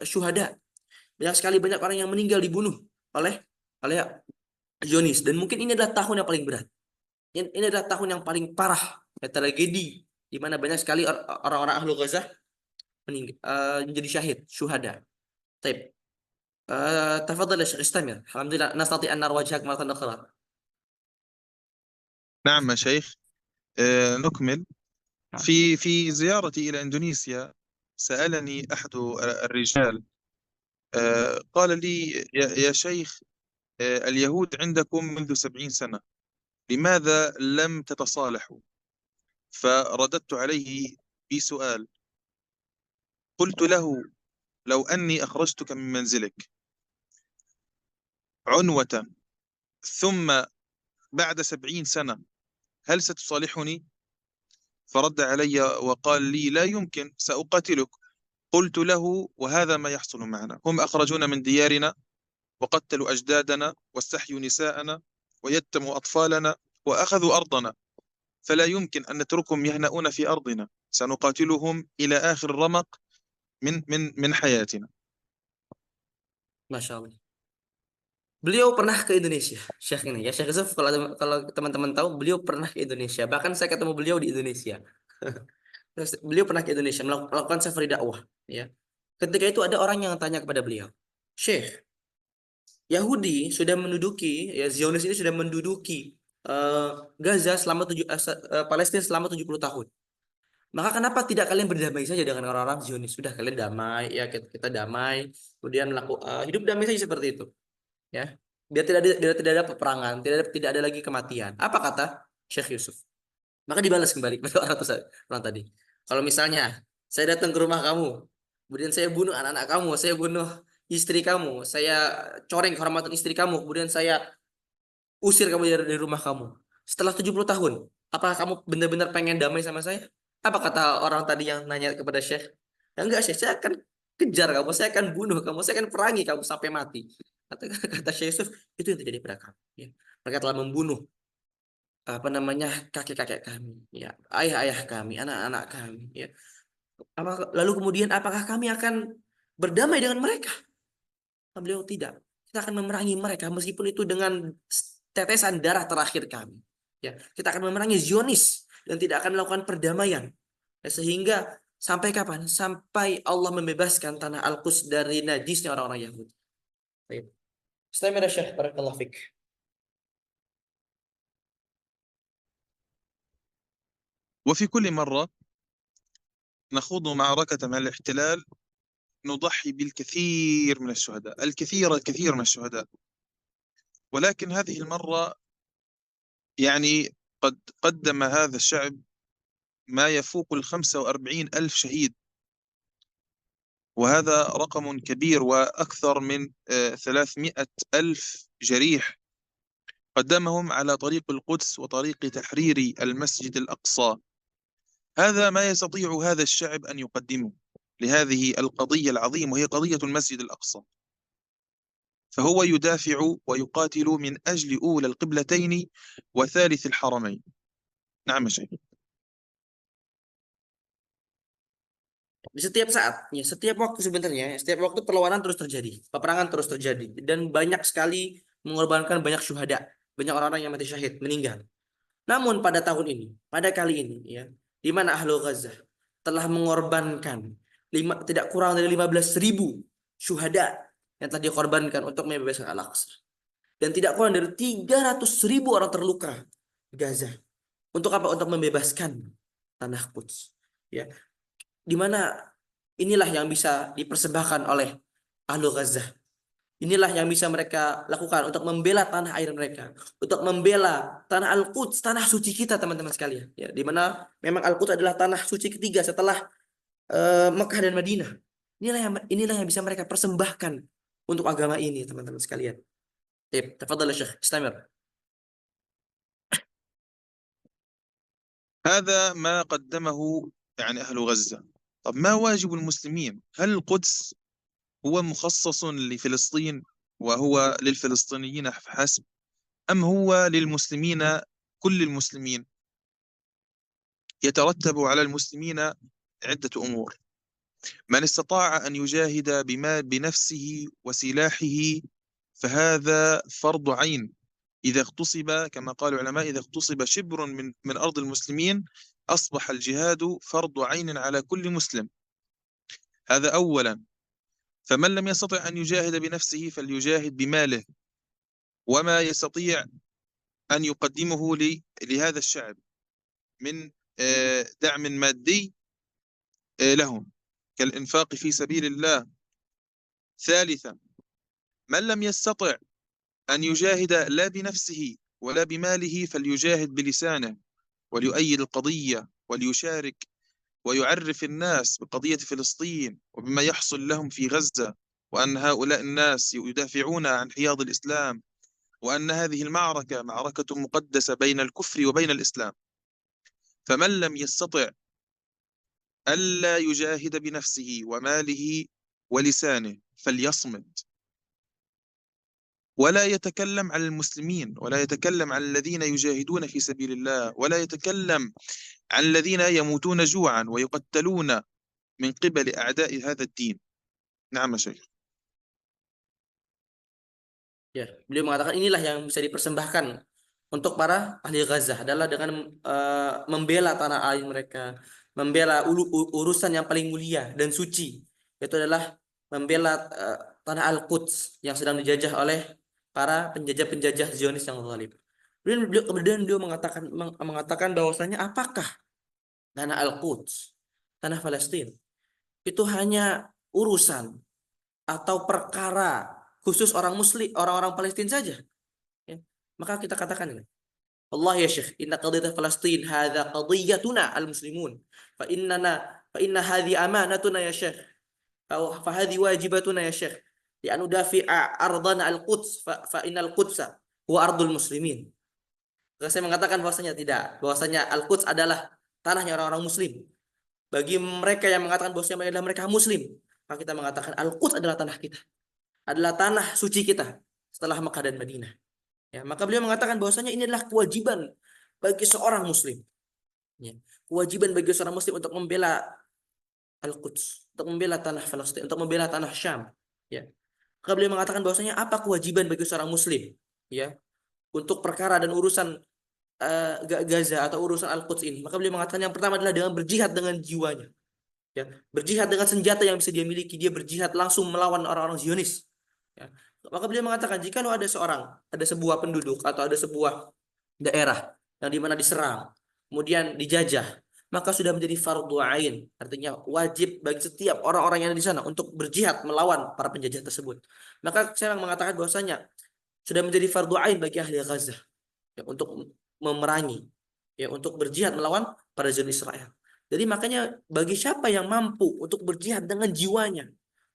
Speaker 1: syuhada. Banyak orang yang meninggal dibunuh oleh Zionis. Dan mungkin ini adalah tahun yang paling berat. Ini adalah tahun yang paling parah, ya, tragedi di mana banyak sekali orang-orang ahlu Gaza menjadi syahid, syuhada. Taib. تفضل يا شيخ استمر. الحمد لله نستطيع أن نرى وجهك مرة أخرى.
Speaker 5: نعم يا شيخ. نكمل. في زيارتي إلى إندونيسيا سألني أحد الرجال، قال لي يا شيخ، اليهود عندكم منذ 70 سنة، لماذا لم تتصالحوا؟ فرددت عليه بسؤال، قلت له لو أني أخرجتك من منزلك عنوة ثم بعد 70 سنة هل ستصالحني؟ فرد علي وقال لي لا يمكن، سأقاتلك. قلت له وهذا ما يحصل معنا، هم أخرجونا من ديارنا وقتلوا أجدادنا واستحيوا نساءنا ويتموا أطفالنا وأخذوا أرضنا، فلا يمكن أن نتركهم يهنؤون في أرضنا، سنقاتلهم إلى آخر رمق من حياتنا.
Speaker 1: Masya Allah. Beliau pernah ke Indonesia, Syekh ini ya, Syekh Yusuf. Kalau teman-teman tahu, beliau pernah ke Indonesia. Bahkan saya ketemu beliau di Indonesia. Beliau pernah ke Indonesia melakukan safari dakwah. Ya. Ketika itu ada orang yang tanya kepada beliau, Syekh, Yahudi sudah menduduki, ya Zionis ini sudah menduduki Gaza Palestina selama 70 tahun. Maka kenapa tidak kalian berdamai saja dengan orang-orang Zionis? Sudah kalian damai, ya kita damai, kemudian hidup damai saja seperti itu. Ya, biar tidak ada peperangan, tidak ada lagi kematian. Apa kata Syekh Yusuf? Maka dibalas kembali kepada orang tadi. Kalau misalnya saya datang ke rumah kamu, kemudian saya bunuh anak-anak kamu, saya bunuh istri kamu, saya coreng kehormatan istri kamu, kemudian saya usir kamu dari rumah kamu. Setelah 70 tahun, apakah kamu benar-benar pengen damai sama saya? Apa kata orang tadi yang nanya kepada Syekh? Ya enggak, Syekh, saya akan kejar kamu, saya akan bunuh kamu, saya akan perangi kamu sampai mati. Kata Syekh Yusuf, itu yang terjadi pada kamu. Ya. Mereka telah membunuh kakek-kakek kami, ya, ayah-ayah kami, anak-anak kami. Ya. Lalu kemudian apakah kami akan berdamai dengan mereka? Beliau tidak. Kita akan memerangi mereka meskipun itu dengan tetesan darah terakhir kami. Ya, kita akan memerangi Zionis dan tidak akan melakukan perdamaian. Ya, sehingga sampai kapan? Sampai Allah membebaskan tanah Al-Quds dari najisnya orang-orang Yahudi. Baik. Istamir Syekh, barakallahu fik.
Speaker 5: وفي كل مرة نخوض معركة مع الاحتلال نضحي بالكثير من الشهداء، الكثير من الشهداء، ولكن هذه المرة يعني قد قدم هذا الشعب ما يفوق 45,000 شهيد، وهذا رقم كبير، وأكثر من 300,000 جريح قدمهم على طريق القدس وطريق تحرير المسجد الأقصى. هذا ما يستطيع هذا الشعب أن يقدمه لهذه القضية العظيمة، وهي قضية المسجد الأقصى. فهو يدافع ويقاتل من أجل أولى القبلتين وثالث الحرمين. نعم شيخ.
Speaker 1: Di setiap saat, ya, setiap waktu sebenarnya, setiap waktu perlawanan terus terjadi, peperangan terus terjadi, dan banyak sekali mengorbankan banyak syuhada, banyak orang-orang yang mati syahid, meninggal. Namun pada tahun ini, pada kali ini, ya, di mana ahlu Gaza telah mengorbankan tidak kurang dari 15.000 syuhada yang telah dikorbankan untuk membebaskan Al-Aqsa, dan tidak kurang dari 300.000 orang terluka di Gaza. Untuk apa? Untuk membebaskan tanah Quds. Ya, di mana inilah yang bisa dipersembahkan oleh ahlu Gaza. Inilah yang bisa mereka lakukan untuk membela tanah air mereka, untuk membela tanah Al-Quds, tanah suci kita, teman-teman sekalian. Ya, di mana memang Al-Quds adalah tanah suci ketiga setelah Mekah dan Madinah. Inilah yang bisa mereka persembahkan untuk agama ini, teman-teman sekalian. Tafadhal Syekh, istamir.
Speaker 5: هذا ما قدمه يعني أهل غزة. طب ما واجب المسلمين؟ هل القدس هو مخصص لفلسطين وهو للفلسطينيين فحسب؟ أم هو للمسلمين كل المسلمين؟ يترتب على المسلمين عدة أمور. من استطاع أن يجاهد بنفسه وسلاحه فهذا فرض عين. إذا اغتصب كما قال العلماء، إذا اغتصب شبر من أرض المسلمين أصبح الجهاد فرض عين على كل مسلم. هذا أولا. فمن لم يستطع أن يجاهد بنفسه فليجاهد بماله وما يستطيع أن يقدمه لهذا الشعب من دعم مادي لهم كالإنفاق في سبيل الله. ثالثا، من لم يستطع أن يجاهد لا بنفسه ولا بماله فليجاهد بلسانه وليؤيد القضية وليشارك ويعرف الناس بقضية فلسطين وبما يحصل لهم في غزة، وأن هؤلاء الناس يدافعون عن حياض الإسلام، وأن هذه المعركة معركة مقدسة بين الكفر وبين الإسلام. فمن لم يستطع ألا يجاهد بنفسه وماله ولسانه فليصمت ولا يتكلم عن المسلمين، ولا يتكلم عن الذين يجاهدون في سبيل الله، ولا يتكلم عن الذين يموتون جوعا ويقتلون من قبل أعداء هذا الدين. نعم يا شيخ.
Speaker 1: Ya, beliau mengatakan inilah yang bisa dipersembahkan untuk para ahli Gaza adalah dengan membela tanah air mereka, membela urusan yang paling mulia dan suci, yaitu adalah membela tanah Al-Quds yang sedang dijajah oleh para penjajah-penjajah Zionis yang zalim. Kemudian beliau mengatakan bahwasanya apakah tanah Al-Quds, tanah Palestina itu hanya urusan atau perkara khusus orang Muslim, orang-orang Palestina saja. Ya. Maka kita katakan ini. Allah ya Syekh, inna qadiyat Palestin hadza qadiyatuna al-muslimun. Fa inna hadhi amanatuna ya Syekh. Fa hadhi wajibatuna ya Syekh. Li an nudafi'a ardana al-Quds fa innal Qudsa huwa ardul muslimin. Saya mengatakan bahwasanya Al-Quds adalah tanahnya orang-orang muslim. Bagi mereka yang mengatakan bahwasanya mereka muslim, maka kita mengatakan Al-Quds adalah tanah kita. Adalah tanah suci kita setelah Makkah dan Madinah. Ya, maka beliau mengatakan bahwasanya ini adalah kewajiban bagi seorang muslim. Ya, kewajiban bagi seorang muslim untuk membela Al-Quds, untuk membela tanah Palestina, untuk membela tanah Syam. Ya. Maka beliau mengatakan bahwasanya apa kewajiban bagi seorang muslim? Ya, untuk perkara dan urusan Gaza atau urusan Al-Quds ini. Maka beliau mengatakan yang pertama adalah dengan berjihad dengan jiwanya. Ya, berjihad dengan senjata yang bisa dia miliki, dia berjihad langsung melawan orang-orang Zionis. Ya. Maka beliau mengatakan jika ada sebuah penduduk atau ada sebuah daerah yang dimana diserang, kemudian dijajah, maka sudah menjadi fardhu ain, artinya wajib bagi setiap orang-orang yang ada di sana untuk berjihad melawan para penjajah tersebut. Maka saya mengatakan bahwasanya sudah menjadi fardhu ain bagi ahli Gaza ya, untuk memerangi, ya, untuk berjihad melawan para Zionis Israel. Jadi makanya bagi siapa yang mampu untuk berjihad dengan jiwanya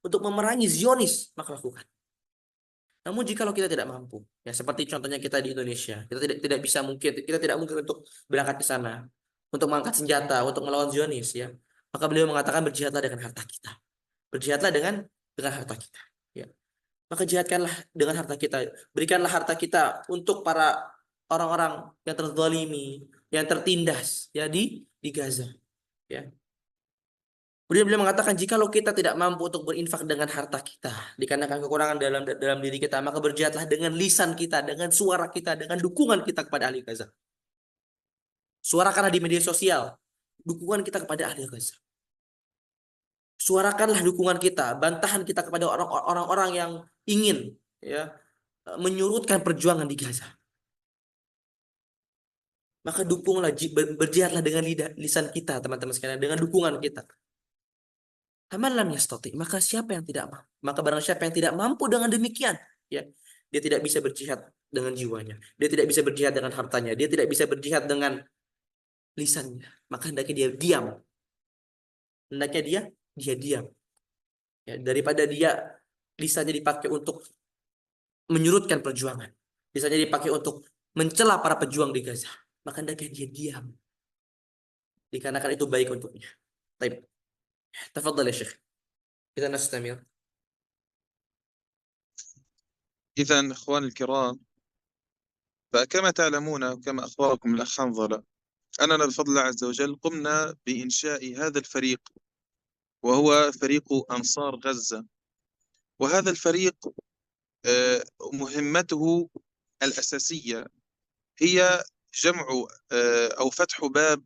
Speaker 1: untuk memerangi Zionis, maka lakukan. Namun jika kita tidak mampu, ya seperti contohnya kita di Indonesia, kita tidak mungkin untuk berangkat ke sana untuk mengangkat senjata untuk melawan Zionis, ya. Maka beliau mengatakan berjihadlah dengan harta kita. Berjihadlah dengan harta kita, ya. Maka jihadkanlah dengan harta kita. Berikanlah harta kita untuk para orang-orang yang terzalimi, yang tertindas, ya di Gaza, ya. Kemudian beliau mengatakan jikalau kita tidak mampu untuk berinfak dengan harta kita dikarenakan kekurangan dalam diri kita, maka berjihadlah dengan lisan kita, dengan suara kita, dengan dukungan kita kepada ahli Gaza. Suarakanlah di media sosial dukungan kita kepada ahli Gaza. Suarakanlah dukungan kita, bantahan kita kepada orang-orang yang ingin, ya, menyurutkan perjuangan di Gaza. Maka dukunglah, berjihadlah dengan lisan kita, teman-teman sekalian, dengan dukungan kita. Faman yastati, maka siapa yang tidak mampu, maka barang siapa yang tidak mampu dengan demikian, ya, dia tidak bisa berjihad dengan jiwanya, dia tidak bisa berjihad dengan hartanya, dia tidak bisa berjihad dengan lisannya, maka hendaknya dia diam. Hendaknya dia diam. Ya, daripada dia lisannya dipakai untuk menyurutkan perjuangan, lisannya dipakai untuk mencela para pejuang di Gaza, maka hendaknya dia diam. Dikarenakan itu baik untuknya. Baik. تفضل يا شيخ إذا نستمر.
Speaker 5: إذن إخواني الكرام، فكما تعلمون وكما أخبركم الأخ حنظلة أننا بفضل الله عز وجل قمنا بإنشاء هذا الفريق، وهو فريق أنصار غزة. وهذا الفريق مهمته الأساسية هي جمع أو فتح باب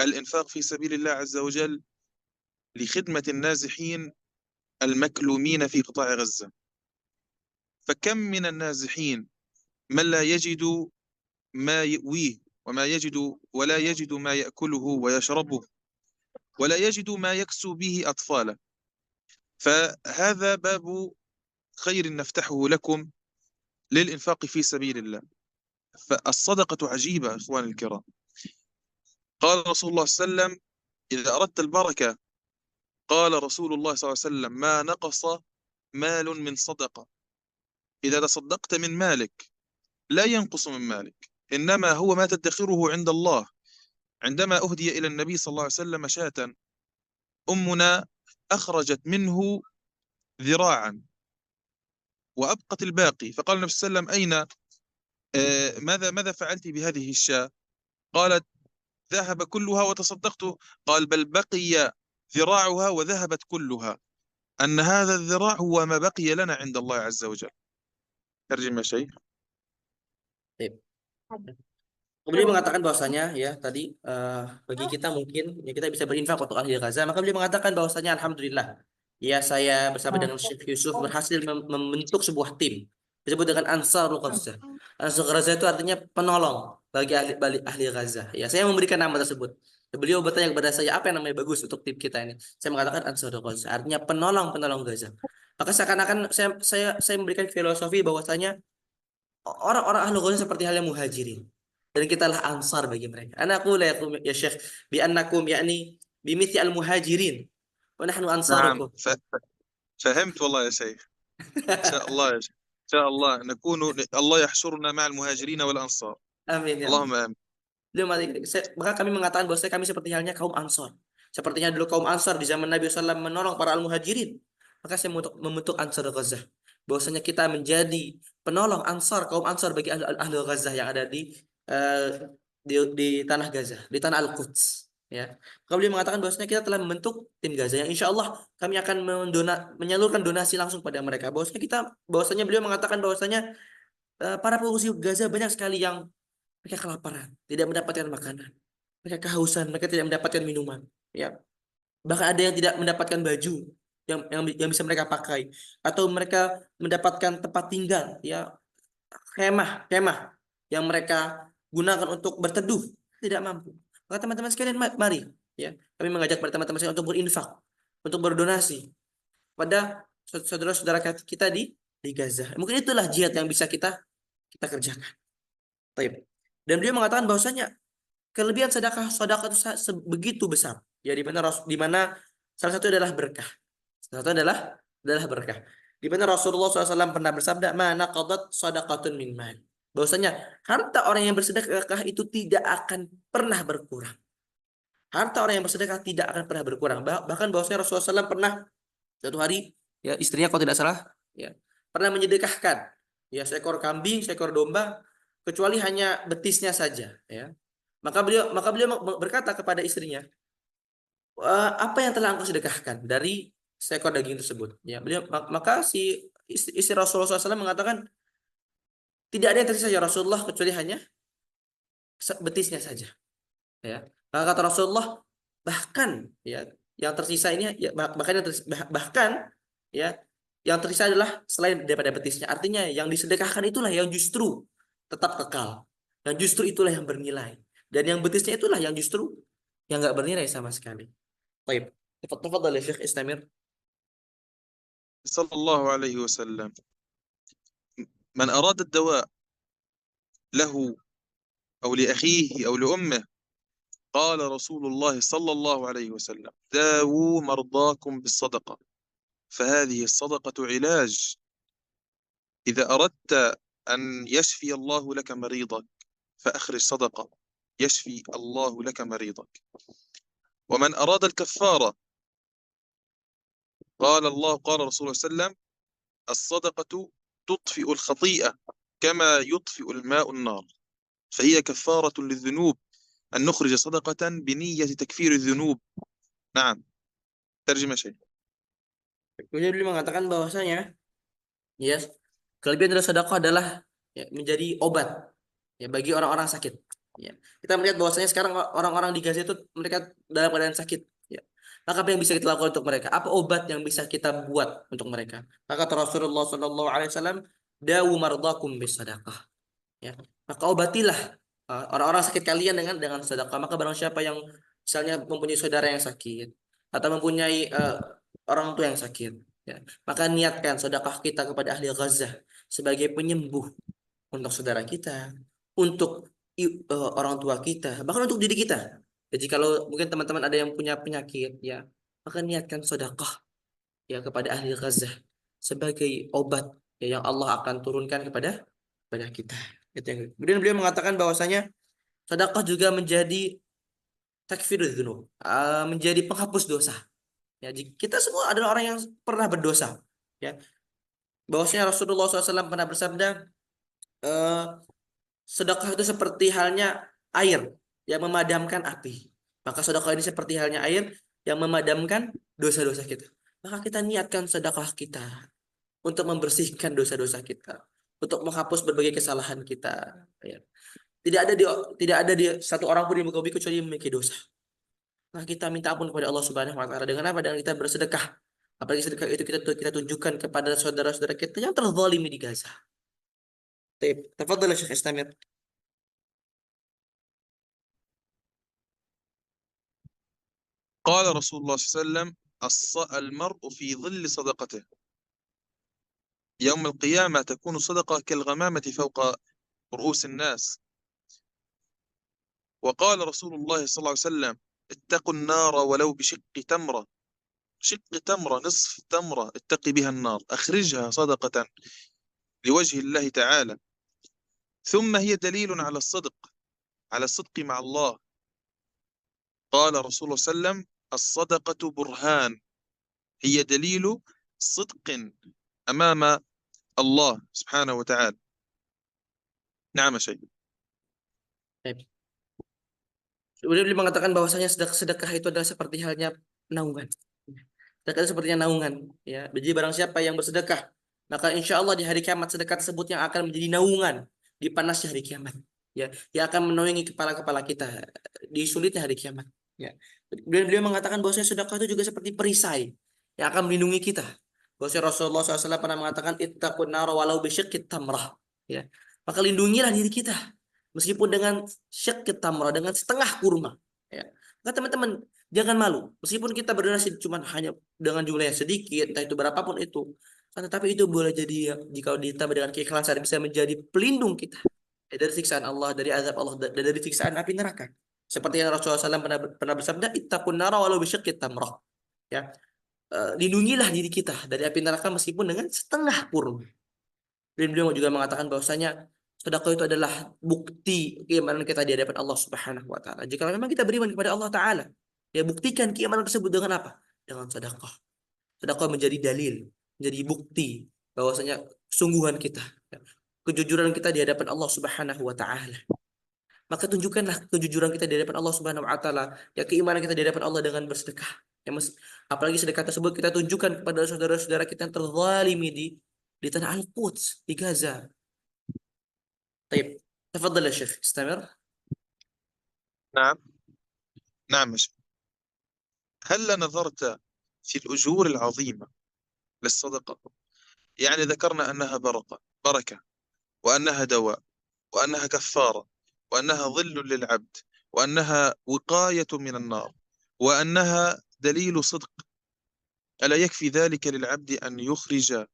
Speaker 5: الإنفاق في سبيل الله عز وجل لخدمة النازحين المكلومين في قطاع غزة. فكم من النازحين من لا يجد ما يؤويه ولا يجد ما يأكله ويشربه، ولا يجد ما يكسو به أطفاله. فهذا باب خير نفتحه لكم للإنفاق في سبيل الله. فالصدقة عجيبة إخواني الكرام. قال رسول الله صلى الله عليه وسلم: إذا أردت البركة، قال رسول الله صلى الله عليه وسلم: ما نقص مال من صدقة. إذا تصدقت من مالك لا ينقص من مالك، إنما هو ما تدخره عند الله. عندما أهدي إلى النبي صلى الله عليه وسلم شاة، أمنا أخرجت منه ذراعا وأبقت الباقي، فقال النبي صلى الله عليه وسلم: أين ماذا فعلت بهذه الشاة؟ قالت: ذهب كلها وتصدقت. قال: بل بقي ذراعها وذهبت كلها، أن هذا الذراع هو ما بقي لنا عند الله عز وجل. ترجم يا شيخ.
Speaker 1: Beliau mengatakan bahwasanya ya tadi bagi kita mungkin ya kita bisa berinfak untuk ahli Gaza, maka beliau mengatakan bahwasanya alhamdulillah ya saya bersama dengan Syekh Yusuf berhasil membentuk sebuah tim disebut dengan Ansarul Gaza. Ansarul Gaza itu artinya penolong bagi ahli Gaza. Ya, saya memberikan nama tersebut. Beliau bertanya kepada saya apa yang namanya bagus untuk tim kita ini. Saya mengatakan Ansarul Gaza artinya penolong Gaza. Maka seakan-akan saya memberikan filosofi bahwasanya orang-orang ahli Gaza seperti halnya muhajirin. Dan kita lah ansar bagi mereka. Ana aqulu ya Syekh bi annakum yani bimithli al-muhajirin wa nahnu
Speaker 5: نعم
Speaker 1: ansarukum.
Speaker 5: فهمت والله يا شيخ. إن شاء الله يا شيخ. إن شاء الله الله يحشرنا مع المهاجرين والأنصار.
Speaker 1: Amin ya.
Speaker 5: اللهم آمين.
Speaker 1: Maka kami mengatakan bahwa kami seperti halnya kaum Ansar. Sepertinya dulu kaum Ansar di zaman Nabi SAW menolong para al-muhajirin. Maka saya membentuk Ansar Gaza. Bahwasanya kita menjadi penolong Ansar, kaum Ansar bagi ahli Gaza yang ada di tanah Gaza, di tanah Al-Quds. Ya. Maka beliau mengatakan bahwasanya kita telah membentuk tim Gaza yang insya Allah kami akan menyalurkan donasi langsung pada mereka. Bahwasanya beliau mengatakan bahwasanya para pengungsi Gaza banyak sekali yang mereka kelaparan, tidak mendapatkan makanan, mereka kehausan, mereka tidak mendapatkan minuman. Ya. Bahkan ada yang tidak mendapatkan baju yang bisa mereka pakai, atau mereka mendapatkan tempat tinggal, ya kemah yang mereka gunakan untuk berteduh, tidak mampu. Maka teman-teman sekalian, mari ya kami mengajak pada teman-teman sekalian untuk berinfak, untuk berdonasi pada saudara-saudara kita di Gaza. Mungkin itulah jihad yang bisa kita kerjakan. Baik. Dan beliau mengatakan bahwasanya kelebihan sedekah itu begitu besar. Ya di mana salah satu adalah berkah. Salah satu adalah berkah. Di mana Rasulullah SAW pernah bersabda, "Ma naqadat shadaqatun min mal." Bahwasanya harta orang yang bersedekah itu tidak akan pernah berkurang. Harta orang yang bersedekah tidak akan pernah berkurang. Bahkan bahwasanya Rasulullah SAW pernah suatu hari, ya istrinya kalau tidak salah, ya pernah menyedekahkan ya seekor kambing, seekor domba, kecuali hanya betisnya saja. Ya. Maka beliau berkata kepada istrinya, apa yang telah engkau sedekahkan dari seekor daging tersebut? Ya, maka si istri Rasulullah SAW mengatakan, tidak ada yang tersisa ya Rasulullah kecuali hanya betisnya saja. Ya. Maka kata Rasulullah, bahkan ya yang tersisa ini ya bahkan ya yang tersisa adalah selain daripada betisnya. Artinya yang disedekahkan itulah yang justru tetap kekal. Yang justru itulah yang bernilai. Dan yang betisnya itulah yang justru yang enggak bernilai sama sekali. Baik. Tafadhal ya Syekh Istamir.
Speaker 5: صلى الله عليه وسلم: من أراد الدواء له أو لأخيه أو لأمه، قال رسول الله صلى الله عليه وسلم: داووا مرضاكم بالصدقة، فهذه الصدقة علاج. إذا أردت أن يشفي الله لك مريضك فأخرج صدقة يشفي الله لك مريضك. ومن أراد الكفارة، قال رسول الله صلى الله عليه وسلم: الصدقة تطفئ الخطيئة كما يطفئ الماء النار، فهي كفارة للذنوب أن نخرج صدقة بنية تكفير الذنوب. نعم، ترجمة شيء.
Speaker 1: Kemudian beliau mengatakan bahwasanya ya kelebihan dari sedekah adalah ya, menjadi obat ya bagi orang-orang sakit. Ya. Kita melihat bahwasanya sekarang orang-orang di Gaza itu mereka dalam keadaan sakit. Ya. Maka apa yang bisa kita lakukan untuk mereka? Apa obat yang bisa kita buat untuk mereka? Maka kata Rasulullah Shallallahu Alaihi Wasallam, "Dawu mardakum bisadaqah." Ya. Maka obatilah orang-orang sakit kalian dengan sedekah. Maka barang siapa yang misalnya mempunyai saudara yang sakit atau mempunyai orang tua yang sakit, ya, maka niatkan sedekah kita kepada ahli Gaza sebagai penyembuh untuk saudara kita, untuk orang tua kita, bahkan untuk diri kita. Jadi kalau mungkin teman-teman ada yang punya penyakit, ya, maka niatkan sedekah ya kepada ahli Gaza sebagai obat ya, yang Allah akan turunkan kepada kita. Kemudian beliau mengatakan bahwasanya sedekah juga menjadi takfirul dzunub, menjadi penghapus dosa. Ya, kita semua adalah orang yang pernah berdosa. Ya, bahwasanya Rasulullah SAW pernah bersabda, eh, sedekah itu seperti halnya air yang memadamkan api. Maka sedekah ini seperti halnya air yang memadamkan dosa-dosa kita. Maka kita niatkan sedekah kita untuk membersihkan dosa-dosa kita, untuk menghapus berbagai kesalahan kita. Ya. Tidak ada di satu orang pun di muka bumi kecuali memiliki dosa. Nah, kita minta ampun kepada Allah Subhanahu wa taala dengan apa? Dengan kita bersedekah. Apalagi sedekah itu kita tunjukkan kepada saudara-saudara kita yang terzalimi di Gaza. Baik, tafadhal ya Syekh Istamir.
Speaker 5: قال رسول الله صلى الله عليه وسلم: المرء في ظل صدقته، يوم القيامة تكون الصدقة كالغمامة فوق رؤوس الناس. وقال رسول الله صلى الله عليه وسلم: اتقوا النار ولو بشق تمرة، شق تمرة، نصف تمرة اتقي بها النار، أخرجها صدقة لوجه الله تعالى. ثم هي دليل على الصدق، على الصدق مع الله. قال رسول الله صلى الله عليه وسلم: الصدقة برهان، هي دليل صدق أمام الله سبحانه وتعالى. نعم شيء.
Speaker 1: Kemudian beliau mengatakan bahwasanya sedekah itu adalah seperti halnya naungan. Sedekah itu sepertinya naungan. Ya, jadi barang siapa yang bersedekah, maka insya Allah di hari kiamat sedekah tersebut yang akan menjadi naungan di panasnya hari kiamat. Ya, yang akan menaungi kepala-kepala kita di sulitnya hari kiamat. Ya. Beliau mengatakan bahwasanya sedekah itu juga seperti perisai yang akan melindungi kita. Bahwasanya Rasulullah SAW pernah mengatakan ittaqun nar walau bisyiqqit tamrah. Ya. Maka lindungilah diri kita meskipun dengan syiqqit tamrah, dengan setengah kurma. Ya. Maka teman-teman jangan malu meskipun kita berdonasi cuma hanya dengan jumlah yang sedikit, entah itu berapapun itu. Tetapi itu boleh jadi jika ditambah dengan keikhlasan bisa menjadi pelindung kita dari siksaan Allah, dari azab Allah, dan dari siksaan api neraka. Seperti yang Rasulullah SAW pernah bersabda, ittaqun nara walau bisyiqqit tamrah. Ya, lindungilah diri kita dari api neraka meskipun dengan setengah kurma. Dan beliau juga mengatakan bahwasanya sedekah itu adalah bukti keimanan kita di hadapan Allah Subhanahu wa taala. Jika memang kita beriman kepada Allah taala, ya buktikan keimanan tersebut dengan apa? Dengan sedekah. Sedekah menjadi dalil, menjadi bukti bahwasanya kesungguhan kita, ya, kejujuran kita di hadapan Allah Subhanahu wa taala. Maka tunjukkanlah kejujuran kita di hadapan Allah Subhanahu wa taala, ya keimanan kita di hadapan Allah dengan bersedekah. Ya, apalagi sedekah tersebut kita tunjukkan kepada saudara-saudara kita yang terzalimi di tanah Al-Quds, di Gaza. طيب تفضل يا شيخ استمر.
Speaker 5: نعم نعم. هل نظرت في الأجور العظيمة للصدقة؟ يعني ذكرنا أنها بركة، وأنها دواء، وأنها كفارة، وأنها ظل للعبد، وأنها وقاية من النار، وأنها دليل صدق. ألا يكفي ذلك للعبد أن يخرج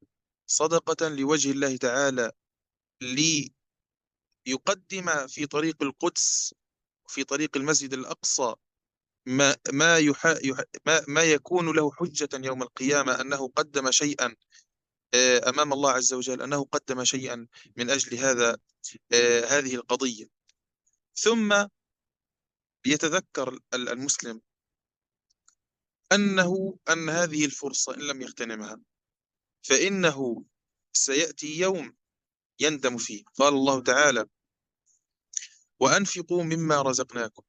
Speaker 5: صدقة لوجه الله تعالى ليقدم في طريق القدس، في طريق المسجد الأقصى، ما يكون له حجة يوم القيامة أنه قدم شيئا أمام الله عز وجل، أنه قدم شيئا من أجل هذه القضية. ثم يتذكر المسلم أن هذه الفرصة إن لم يغتنمها فإنه سيأتي يوم يندم فيه. قال الله تعالى: وأنفقوا مما رزقناكم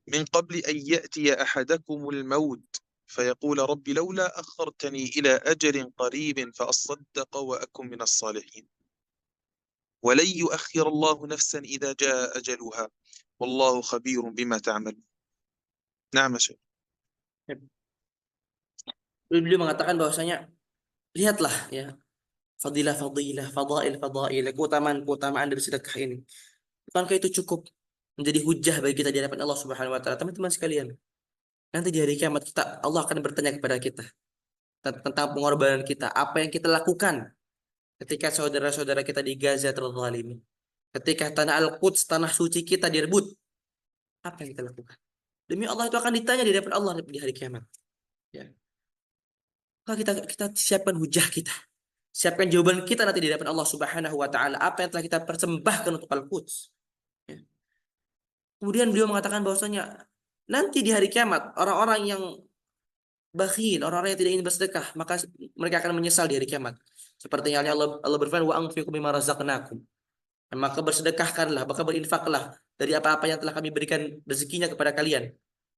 Speaker 5: من قبل أن يأتي أحدكم الموت فيقول رب لولا أخرتني إلى أجل قريب فأصدق وأكن من الصالحين ولن يؤخر الله نفسا إذا جاء أجلها والله خبير بما تعمل. نعم شيخ.
Speaker 1: Beliau mengatakan bahwasanya lihatlah ya, fadilah-fadilah, fadail-fadail, keutamaan-keutamaan dari sedekah ini. Bukankah itu cukup menjadi hujah bagi kita di hadapan Allah Subhanahu wa taala? Teman-teman sekalian, nanti di hari kiamat Allah akan bertanya kepada kita tentang pengorbanan kita, apa yang kita lakukan ketika saudara-saudara kita di Gaza terzalimi, ketika tanah Al-Quds, tanah suci kita direbut, apa yang kita lakukan? Demi Allah itu akan ditanya di hadapan Allah di hari kiamat. Ya. Maka kita siapkan hujah kita, siapkan jawaban kita nanti di hadapan Allah Subhanahu wa taala, apa yang telah kita persembahkan untuk Al-Quds. Ya. Kemudian beliau mengatakan bahwasanya nanti di hari kiamat orang-orang yang bakhil, orang-orang yang tidak ingin bersedekah, maka mereka akan menyesal di hari kiamat. Seperti halnya Allah berfirman, wa anfiqu mimma razaqnakum. Maka bersedekahkanlah, maka berinfaklah dari apa-apa yang telah kami berikan rezekinya kepada kalian.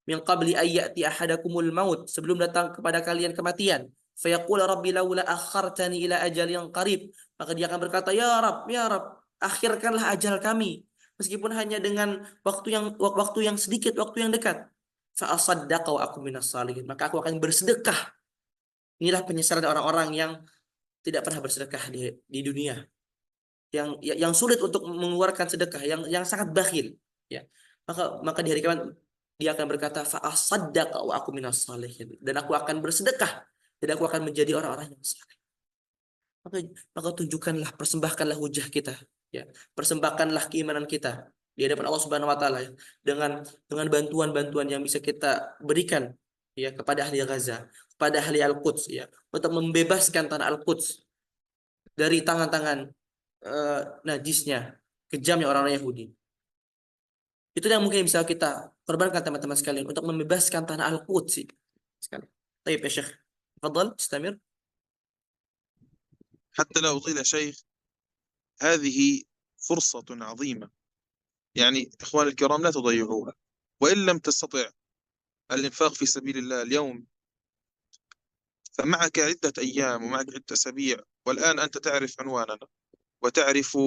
Speaker 1: Min qabli ayyati ahadakumul maut, sebelum datang kepada kalian kematian. Fayaqul rabbi laula akhartani ila ajalin qarib. Maka dia akan berkata, ya Rabb, akhirkanlah ajal kami, meskipun hanya dengan waktu yang sedikit, waktu yang dekat. Fa asaddaqa wa aku minas salihin. Maka aku akan bersedekah. Inilah penyesalan orang-orang yang tidak pernah bersedekah di dunia. Yang sulit untuk mengeluarkan sedekah, yang sangat bakhil, ya. Maka di hari kiamat dia akan berkata fa asaddaqa wa aku minas salihin, dan aku akan bersedekah dan aku akan menjadi orang-orang yang saleh. Maka tunjukkanlah, persembahkanlah hujah kita, ya. Persembahkanlah keimanan kita di hadapan Allah Subhanahu wa taala, ya, dengan bantuan-bantuan yang bisa kita berikan, ya, kepada ahli Gaza, kepada ahli Al-Quds, ya, untuk membebaskan tanah Al-Quds dari tangan-tangan najisnya, kejamnya orang-orang Yahudi. Itu yang mungkin bisa kita korbankan teman-teman sekalian untuk membebaskan tanah Al-Quds sekali. Baik ya Syekh. Tafadhal, istamir.
Speaker 5: حتى لا أطيل شيخ، هذه فرصة عظيمة، يعني إخواني الكرام لا تضيعوها. وإن لم تستطع الإنفاق في سبيل الله اليوم فمعك عدة أيام ومعك عدة أسابيع، والآن أنت تعرف عنواننا وتعرف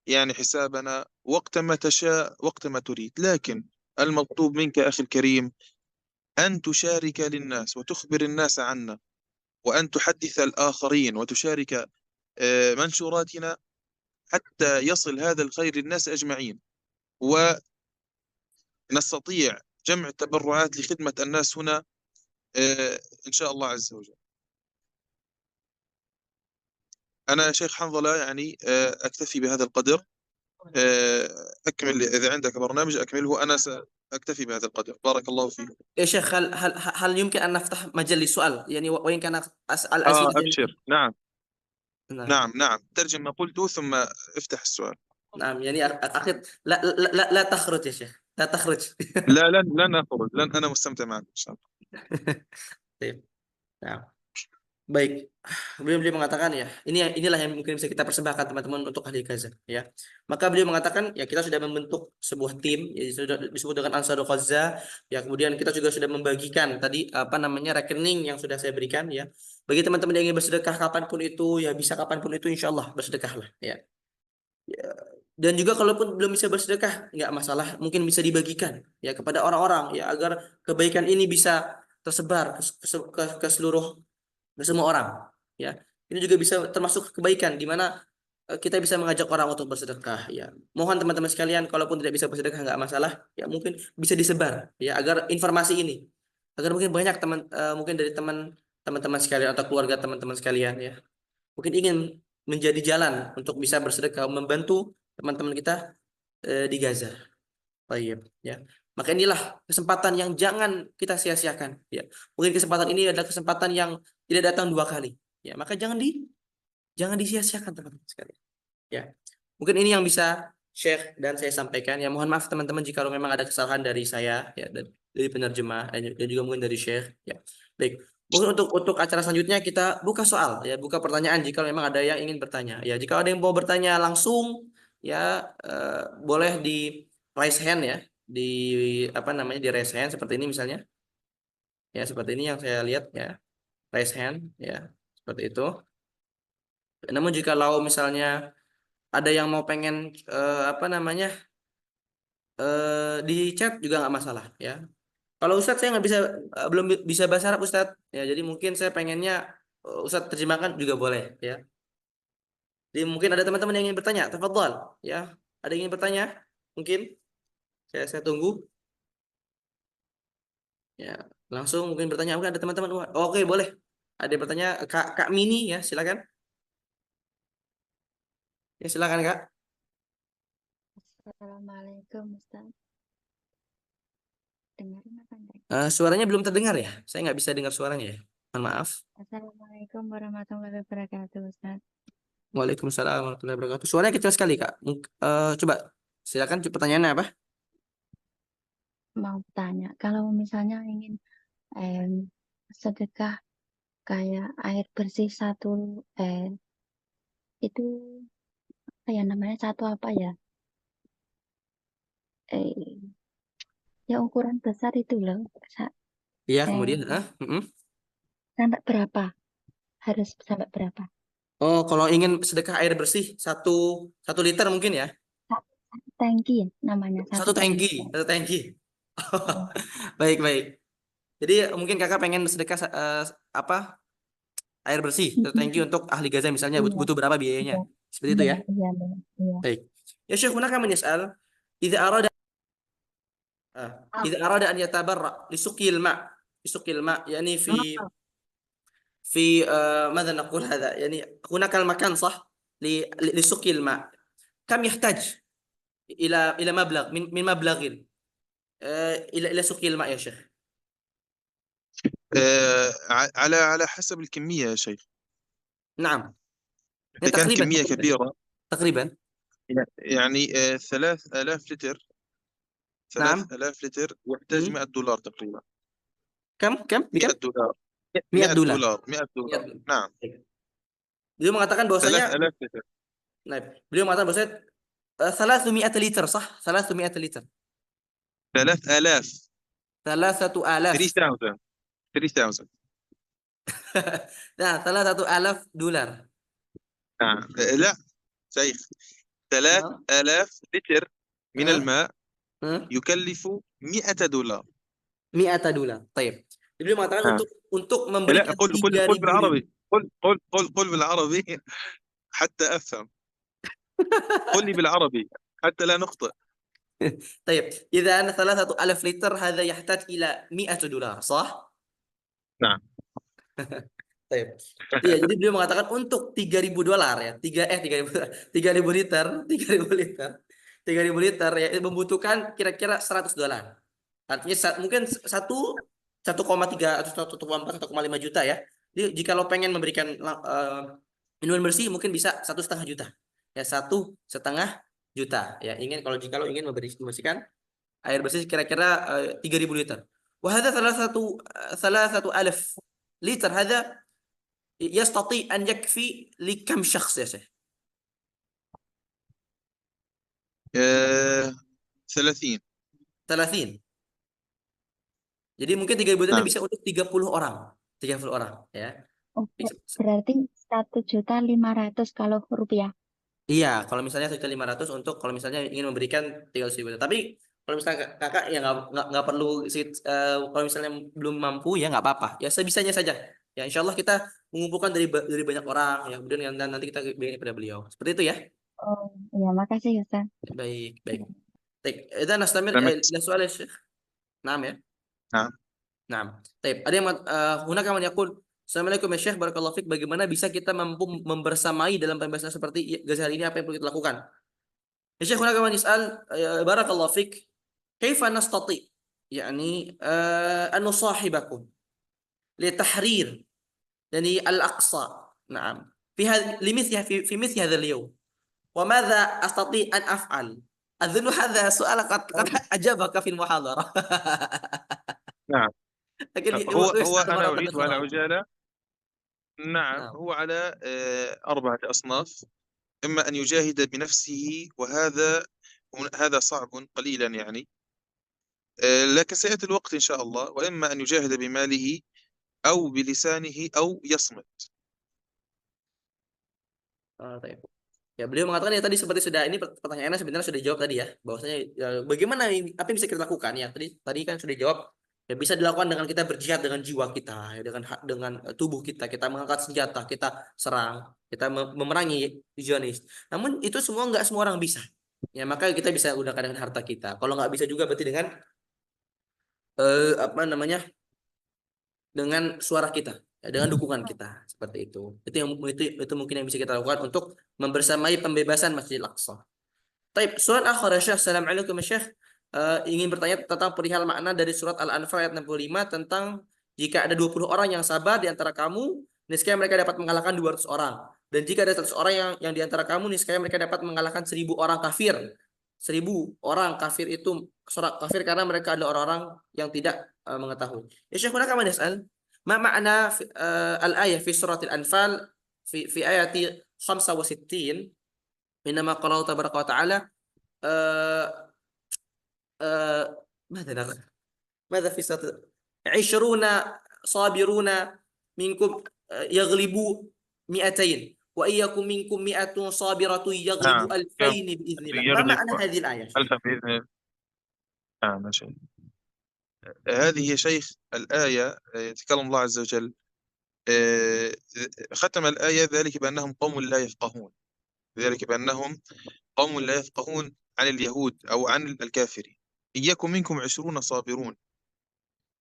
Speaker 5: يعني حسابنا وقت ما تشاء وقت ما تريد، لكن المطلوب منك أخي الكريم أن تشارك للناس وتخبر الناس عنا، وأن تحدث الآخرين وتشارك منشوراتنا حتى يصل هذا الخير للناس أجمعين، ونستطيع جمع تبرعات لخدمة الناس هنا إن شاء الله عز وجل. أنا شيخ حنظلة يعني أكتفي بهذا القدر. أكمل إذا عندك برنامج أكمله، أنا سأكتفي بهذا القدر. بارك الله فيكم.
Speaker 1: يا شيخ، هل يمكن أن نفتح مجال للسؤال، يعني وإن كان أسأل أسئلة
Speaker 5: أبشر. نعم ترجم ما قلته ثم افتح السؤال.
Speaker 1: نعم، يعني أخذ لا تخرج يا شيخ، لا تخرج.
Speaker 5: لن أخرج، أنا مستمتع معك إن شاء الله.
Speaker 1: طيب. نعم. Baik, beliau mengatakan, ya, inilah yang mungkin bisa kita persembahkan teman-teman untuk ahli Gaza, ya. Maka beliau mengatakan, ya, kita sudah membentuk sebuah tim, ya, sudah disebut dengan Ansarul Gaza, ya. Kemudian kita juga sudah membagikan tadi rekening yang sudah saya berikan, ya. Bagi teman-teman yang ingin bersedekah kapanpun itu, ya, bisa kapanpun itu, insya Allah bersedekahlah, ya. Ya. Dan juga kalaupun belum bisa bersedekah, nggak masalah, mungkin bisa dibagikan, ya, kepada orang-orang, ya, agar kebaikan ini bisa tersebar ke seluruh semua orang, ya. Ini juga bisa termasuk kebaikan di mana kita bisa mengajak orang untuk bersedekah, ya. Mohon teman-teman sekalian, kalaupun tidak bisa bersedekah nggak masalah, ya, mungkin bisa disebar, ya, agar informasi ini, agar mungkin banyak mungkin dari teman-teman sekalian atau keluarga teman-teman sekalian, ya, mungkin ingin menjadi jalan untuk bisa bersedekah, membantu teman-teman kita di Gaza. Baik, ya. Maka inilah kesempatan yang jangan kita sia-siakan, ya. Mungkin kesempatan ini adalah kesempatan yang tidak datang dua kali, ya. Maka jangan disia-siakan teman-teman sekalian, ya. Mungkin ini yang bisa Syekh dan saya sampaikan, ya. Mohon maaf teman-teman jika memang ada kesalahan dari saya, ya, dari penerjemah dan juga mungkin dari Syekh, ya. Baik, Mungkin untuk acara selanjutnya kita buka soal ya, buka pertanyaan jika memang ada yang ingin bertanya. Ya, jika ada yang mau bertanya langsung ya boleh di raise hand ya, di apa namanya di raise hand seperti ini misalnya. Ya, seperti ini yang saya lihat ya, raise hand ya, seperti itu. Namun jika misalnya ada yang mau pengen apa namanya di chat juga nggak masalah ya. Kalau Ustadz saya nggak bisa belum bisa bahasa Arab Ustadz ya, jadi mungkin saya pengennya Ustadz terjemahkan juga boleh ya. Jadi mungkin ada teman-teman yang ingin bertanya, tafadhal ya. Ada yang ingin bertanya? Mungkin saya tunggu ya. Langsung mungkin bertanya, mungkin ada teman-teman. Oke, boleh. Ada yang bertanya Kak Mini ya, silakan. Ya, silakan Kak.
Speaker 7: Assalamualaikum Ustaz. Dengarin apa enggak?
Speaker 1: Suaranya belum terdengar ya. Saya nggak bisa dengar suaranya ya. Mohon maaf.
Speaker 7: Assalamualaikum warahmatullahi wabarakatuh Ustaz.
Speaker 1: Waalaikumsalam warahmatullahi wabarakatuh. Suaranya kecil sekali Kak. Coba silakan pertanyaannya apa?
Speaker 7: Mau tanya, kalau misalnya ingin sedekah kayak air bersih satu itu apa ya namanya, satu apa ya? Ya ukuran besar itu loh.
Speaker 1: Iya,
Speaker 7: Eh,
Speaker 1: kemudian
Speaker 7: sampai berapa? Harus sampai berapa?
Speaker 1: Oh, kalau ingin sedekah air bersih satu liter mungkin ya.
Speaker 7: Tangki namanya,
Speaker 1: Satu tangki,
Speaker 7: tangki.
Speaker 1: satu tangki.
Speaker 7: Ya.
Speaker 1: Baik, baik. Jadi mungkin kakak pengen sedekah apa air bersih satu tangki untuk ahli Gaza misalnya
Speaker 7: Iya,
Speaker 1: butuh berapa biayanya?
Speaker 7: iya,
Speaker 1: Seperti itu ya.
Speaker 7: iya, iya.
Speaker 1: Baik. Ya Syekh, hunaka man yas'al idza arada إذا أراد أن يتبرع لسقي الماء يعني في ماذا نقول هذا يعني هناك المكان صح لسقي الماء كم يحتاج إلى مبلغ من مبلغ إلى سقي الماء يا شيخ
Speaker 8: على حسب الكمية يا شيخ.
Speaker 1: نعم
Speaker 8: إذا كانت
Speaker 1: تقريبا
Speaker 8: كمية كبيرة
Speaker 1: تقريبا
Speaker 8: يعني 3000 لتر
Speaker 1: نعم
Speaker 8: 3000 لتر يحتاج $100 تقريبا.
Speaker 1: كم بكم
Speaker 8: 100 دولار
Speaker 1: 100
Speaker 8: $100
Speaker 1: دولار
Speaker 8: 100 دولار نعم.
Speaker 1: beliau mengatakan bahwasanya
Speaker 8: 3000 لتر
Speaker 1: beliau mengatakan bahwasanya 300 لتر صح 300 لتر
Speaker 8: 3000
Speaker 1: 3000
Speaker 8: 3000
Speaker 1: nah $3,000
Speaker 8: نعم. لا شيخ 3000 لتر من الماء يكلف $100.
Speaker 1: $100 طيب beliau mengatakan untuk
Speaker 8: لا
Speaker 1: memberikan
Speaker 8: قل
Speaker 1: 3.000
Speaker 8: بالعربي قل بالعربي حتى أفهم. قل لي بالعربي حتى لا نخطئ.
Speaker 1: طيب إذا أنا 3000 لتر هذا يحتاج إلى $100 صح؟
Speaker 8: نعم.
Speaker 1: طيب. Iya, jadi beliau mengatakan untuk $3.000 ya. 3.000 liter, 3.000 liter ya membutuhkan kira-kira $100. Artinya mungkin 1,3 atau 1,4 1,5 juta ya. Jadi jika lo pengen memberikan minuman bersih mungkin bisa 1,5 juta. Ya 1,5 juta ya. Jika lo ingin membersihkan air bersih kira-kira 3.000 liter. وهذا 3,000 لتر هذا يستطيع أن يكفي لكم شخص يا شيخ؟
Speaker 8: 30.
Speaker 1: Jadi mungkin 3.000 liter
Speaker 8: Nah.
Speaker 1: bisa untuk 30 orang. 30 orang ya.
Speaker 7: Oh, berarti 1.500.000 kalau rupiah.
Speaker 1: Iya, kalau misalnya 1.500 untuk kalau misalnya ingin memberikan 300.000. Tapi kalau misalnya kakak ya nggak perlu kalau misalnya belum mampu ya nggak apa-apa. Ya sebisanya saja. Ya insya Allah kita mengumpulkan dari banyak orang ya kemudian nanti kita berikan kepada beliau. Seperti itu ya.
Speaker 7: Oh, iya, makasih Ustaz.
Speaker 1: Baik. Baik. إذا نستمر إلى سؤال الشيخ. نعم ya.
Speaker 8: Nah.
Speaker 1: Nah. Baik. Ada yang hunaka man yaqul Assalamualaikum ya Syekh, barakallahu fiik. Bagaimana bisa kita mampu membersamai dalam pembahasan seperti Gaza hari ini, apa yang perlu kita lakukan? Ya Syekh, hunaka man yas'al barakallahu fiik, kaifa nastati yani an nusahibakum li tahrir yani al-aqsa. Naam. في مثل هذا اليوم وماذا أستطيع أن أفعل؟ أظن هذا سؤال قد أجابك في المحاضرة.
Speaker 8: نعم.
Speaker 1: لكن
Speaker 8: هو
Speaker 1: يستخدم
Speaker 8: أنا
Speaker 1: مرة
Speaker 8: أريد على
Speaker 1: أخرى.
Speaker 8: عجالة. نعم،
Speaker 1: نعم.
Speaker 8: هو على 4 أصناف. إما أن يجاهد بنفسه، هذا صعب قليلا يعني، لكن سيأتي الوقت إن شاء الله. وإما أن يجاهد بماله أو بلسانه أو يصمت.
Speaker 1: Baik. Ya, beliau mengatakan ya tadi seperti sudah ini pertanyaannya sebenarnya sudah dijawab tadi ya, bahwasanya ya, bagaimana apa yang bisa kita lakukan ya tadi kan sudah dijawab ya, bisa dilakukan dengan kita berjihad dengan jiwa kita ya, dengan tubuh kita, kita mengangkat senjata, kita serang, kita memerangi Zionis. Namun itu semua nggak semua orang bisa. Ya maka kita bisa gunakan dengan harta kita. Kalau nggak bisa juga berarti dengan apa namanya, dengan suara kita, ya, dengan dukungan kita seperti itu. Itu mungkin yang bisa kita lakukan untuk membersamai pembebasan Masjidil Aqsa. Taib, surat akhir ya Syekh. Assalamualaikum ya Syekh. Ingin bertanya tentang perihal makna dari surat Al-Anfal ayat 65 tentang jika ada 20 orang yang sabar di antara kamu, niscaya mereka dapat mengalahkan 200 orang. Dan jika ada 100 orang yang di antara kamu, niscaya mereka dapat mengalahkan 1000 orang kafir. 1000 orang kafir itu surat kafir karena mereka adalah orang-orang yang tidak mengetahui. Ya Syekh, mana kamu nas'al? Ma makna al-ayah fi surat Al-Anfal fi ayati 65 إنما قال الله تبارك وتعالى ماذا نقول ماذا في سورة 20 صابرون منكم يغلبوا 200 وإن يكن منكم 100 صابرة يغلبوا 2000 بإذن الله. ما معنى هذه الآية؟
Speaker 8: ألفا بإذن الله. نعم شيخ. هذه يا شيخ الآية يتكلم الله عز وجل، ختم الآية ذلك بأنهم قوم لا يفقهون، ذلك بأنهم قوم لا يفقهون عن اليهود أو عن الكافرين. إن يكن منكم 20 صابرون،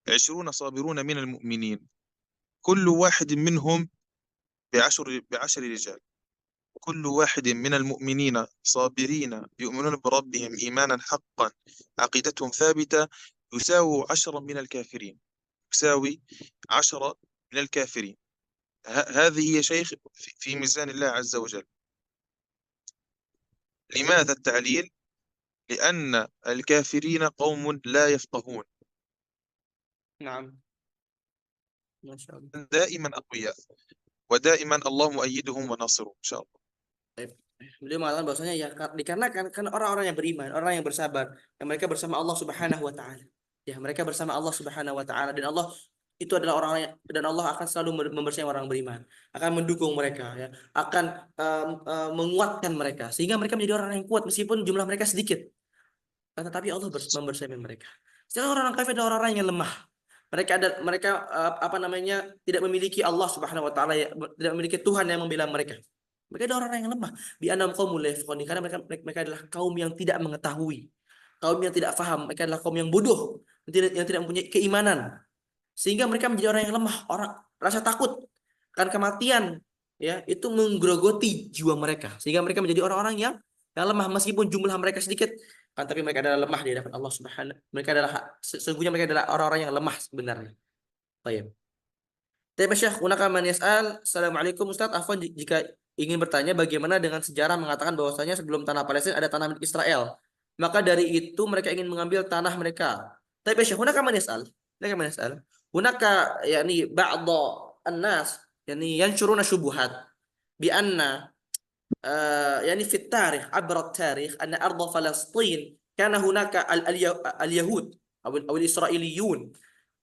Speaker 8: 20 صابرون من المؤمنين، كل واحد منهم ب10 رجال، كل واحد من المؤمنين صابرين يؤمنون بربهم إيمانا حقا عقيدتهم ثابتة يساوي 10 من الكافرين، يساوي 10 من الكافرين. هذه هي شيخ في ميزان الله عز وجل. لماذا التعليل؟ لأن الكافرين قوم لا يفقهون.
Speaker 1: نعم. ما شاء الله.
Speaker 8: دائما أقوياء، ودائما الله مؤيدهم وناصرهم إن شاء الله.
Speaker 1: Beliau mengatakan bahwasanya ya dikarenakan kan orang-orang yang beriman, orang yang bersabar, yang mereka bersama Allah Subhanahu wa taala. Ya, mereka bersama Allah Subhanahu wa taala dan Allah itu adalah orang-orang dan Allah akan selalu membersamai orang beriman, akan mendukung mereka ya, akan menguatkan mereka sehingga mereka menjadi orang yang kuat meskipun jumlah mereka sedikit. Tetapi Allah membersamai mereka. Sedangkan orang kafir adalah orang-orang yang lemah. Mereka apa namanya, tidak memiliki Allah Subhanahu wa taala, tidak memiliki Tuhan yang membela mereka. Mereka adalah orang yang lemah. Bi anam qaumul la yafqahun, karena mereka adalah kaum yang tidak mengetahui, kaum yang tidak paham, mereka adalah kaum yang bodoh, yang tidak mempunyai keimanan. Sehingga mereka menjadi orang yang lemah, rasa takut akan kematian ya, itu menggerogoti jiwa mereka sehingga mereka menjadi orang-orang yang lemah meskipun jumlah mereka sedikit, kan tapi mereka adalah lemah di hadapan Allah Subhanahu. Sesungguhnya mereka adalah orang-orang yang lemah sebenarnya. Baik. Tapi Syekh, hunaka man yas'al. Assalamualaikum Ustaz, afwan jika ingin bertanya bagaimana dengan sejarah mengatakan bahwasanya sebelum tanah Palestina ada tanah milik Israel. Maka dari itu mereka ingin mengambil tanah mereka. Tapi Syekh, hunaka man yas'al. Hunaka man yas'al. Hunaka yani ba'dha an-nas yani yanshuruna syubuhat bi anna يعني في التاريخ عبر التاريخ أن أرض فلسطين كان هناك اليهود أو الإسرائيليون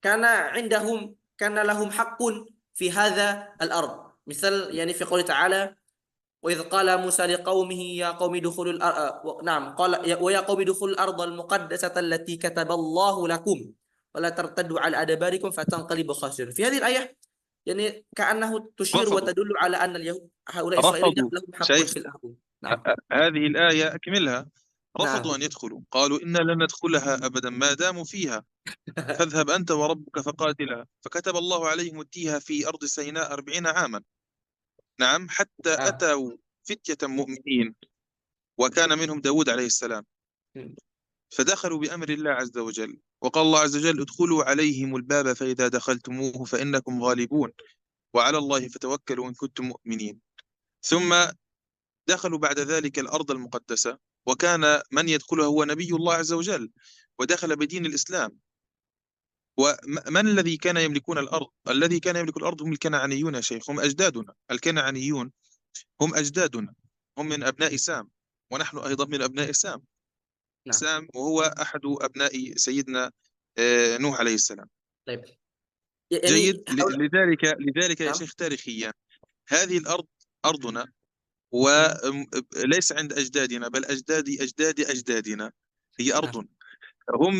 Speaker 1: كان لهم حق في هذا الأرض، مثل يعني في قوله تعالى وإذ قال موسى لقومه يا قوم ادخلوا نعم قال ويا قوم ادخلوا الأرض المقدسة التي كتب الله لكم ولا ترتدوا على أدباركم فتنقلبوا خاسرين. في هذه الآية يعني كأنه تشير وتدل على أن اليهود هؤلاء إسرائيليين لهم حق في الأرض. نعم.
Speaker 8: هذه الآية أكملها. رفضوا
Speaker 1: نعم.
Speaker 8: أن يدخلوا، قالوا إنا لن ندخلها أبدا ما داموا فيها، فاذهب أنت وربك فقاتلا، فكتب الله عليهم التيها في أرض سيناء 40 عاما. نعم، حتى أتوا فتية مؤمنين وكان منهم داود عليه السلام، فدخلوا بأمر الله عز وجل، وقال الله عز وجل ادخلوا عليهم الباب فإذا دخلتموه فإنكم غالبون وعلى الله فتوكلوا إن كنتم مؤمنين. ثم دخلوا بعد ذلك الأرض المقدسة، وكان من يدخلها هو نبي الله عز وجل، ودخل بدين الإسلام. ومن الذي كان يملكون الأرض؟ الذي كان يملك الأرض هم الكنعانيون يا شيخ، هم أجدادنا. الكنعانيون هم أجدادنا، هم من أبناء سام، ونحن أيضا من أبناء سام.
Speaker 1: نعم.
Speaker 8: سام وهو أحد أبناء سيدنا نوح عليه السلام.
Speaker 1: طيب
Speaker 8: جيد.
Speaker 1: يعني
Speaker 8: لذلك يا
Speaker 1: نعم.
Speaker 8: شيخ تاريخيا هذه الأرض أرضنا، وليس عند أجدادنا، بل أجداد أجدادنا. هي
Speaker 1: نعم.
Speaker 8: أرض،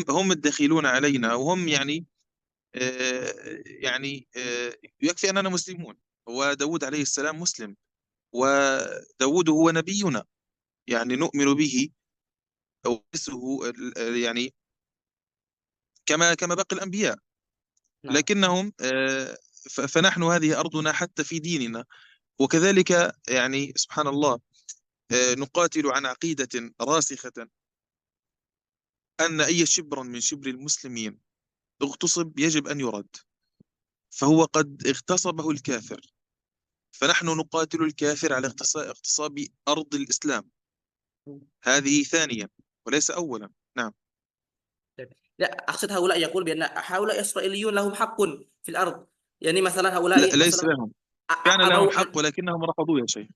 Speaker 8: هم الدخيلون علينا، وهم يعني يكفي أننا مسلمون، وداود عليه السلام مسلم، وداود هو نبينا، يعني نؤمن به ورثه يعني كما باقي الأنبياء.
Speaker 1: نعم.
Speaker 8: لكنهم فنحن هذه أرضنا حتى في ديننا. وكذلك يعني سبحان الله نقاتل عن عقيدة راسخة أن أي شبر من شبر المسلمين اغتصب يجب أن يرد، فهو قد اغتصبه الكافر، فنحن نقاتل الكافر على اغتصاب أرض الإسلام. هذه ثانيا وليس أولا. نعم.
Speaker 1: لا، أقصد هؤلاء يقول بأن هؤلاء إسرائيليون لهم حق في الأرض، يعني مثلا
Speaker 8: لا،
Speaker 1: هؤلاء
Speaker 8: ليس
Speaker 1: مثلا
Speaker 8: لهم، كان لهم
Speaker 1: أبوا
Speaker 8: حق ولكنهم رفضوا يا شيخ.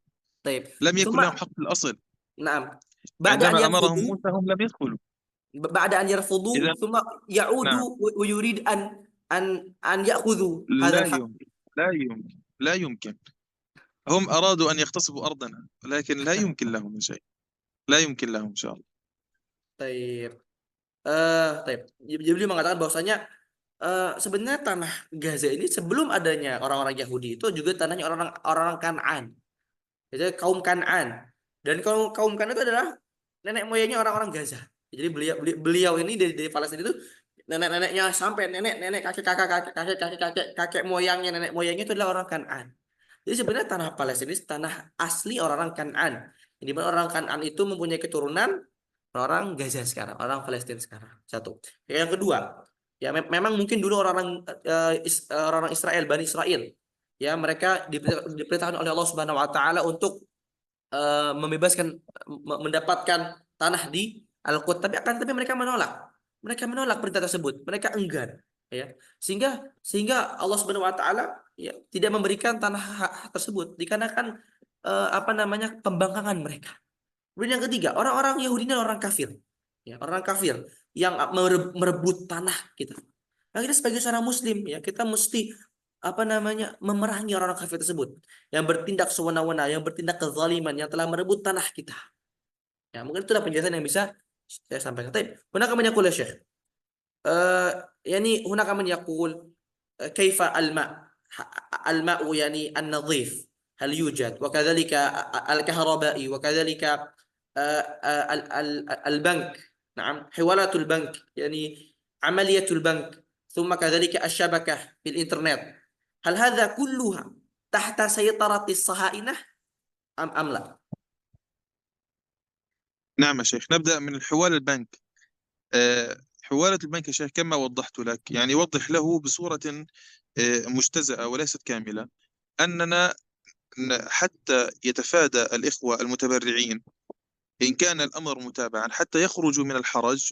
Speaker 1: طيب
Speaker 8: لم يكن
Speaker 1: ثم
Speaker 8: لهم حق في الأصل.
Speaker 1: نعم، بعد أن
Speaker 8: عندما أمرهم
Speaker 1: يرفضوا
Speaker 8: موسى هم لم يدخلوا.
Speaker 1: بعد أن يرفضوا
Speaker 8: إذا
Speaker 1: ثم
Speaker 8: نعم،
Speaker 1: يعودوا ويريد أن يأخذوا هذا
Speaker 8: لا
Speaker 1: الحق.
Speaker 8: يمكن، لا يمكن، لا يمكن. هم أرادوا أن يغتصبوا أرضنا، لكن لا يمكن لهم شيء، لا يمكن لهم إن شاء الله.
Speaker 1: Taib. Taib. Jadi beliau mengatakan bahwasanya sebenarnya tanah Gaza ini sebelum adanya orang-orang Yahudi itu juga tanahnya orang-orang Kanaan. Jadi kaum Kanaan. Dan kaum Kanaan itu adalah nenek moyangnya orang-orang Gaza. Jadi beliau ini dari Palestina itu nenek-neneknya sampai nenek-nenek kakek moyangnya nenek moyangnya itu adalah orang Kanaan. Jadi sebenarnya tanah Palestina ini tanah asli orang-orang Kanaan. Di mana orang Kanaan itu mempunyai keturunan orang Gaza sekarang, orang Palestina sekarang. Satu. Yang kedua, ya memang mungkin dulu orang Israel, Bani Israel, ya mereka diperintahkan oleh Allah Subhanahu Wa Taala untuk membebaskan, mendapatkan tanah di Al-Quds, tapi mereka menolak. Mereka menolak perintah tersebut. Mereka enggan, ya. Sehingga Allah Subhanahu Wa Taala ya tidak memberikan tanah tersebut dikarenakan pembangkangan mereka. Kemudian yang ketiga, orang-orang Yahudi ini orang kafir. Ya, orang kafir yang merebut tanah kita. Nah, kita sebagai seorang muslim ya, kita mesti memerangi orang-orang kafir tersebut yang bertindak sewenang-wenang, yang bertindak kezaliman, yang telah merebut tanah kita. Ya, mungkin itulah penjelasan yang bisa saya sampaikan. Tapi, hunaka man yaqul ya Syekh. Yani hunaka man yaqul kaifa al-ma'u yani an-nadhif hal yujad wa kadzalika al-kahraba'i wa kadzalika البنك نعم حوالات البنك يعني عملية البنك ثم كذلك الشبكة في الإنترنت هل هذا كلها تحت سيطرة الصهاينة أم لا؟
Speaker 8: نعم يا شيخ، نبدأ من حوال البنك. حوالة البنك يا شيخ كما وضحت لك، يعني وضح له بصورة مجتزأة وليست كاملة، أننا حتى يتفادى الإخوة المتبرعين إن كان الأمر متابعا حتى يخرجوا من الحرج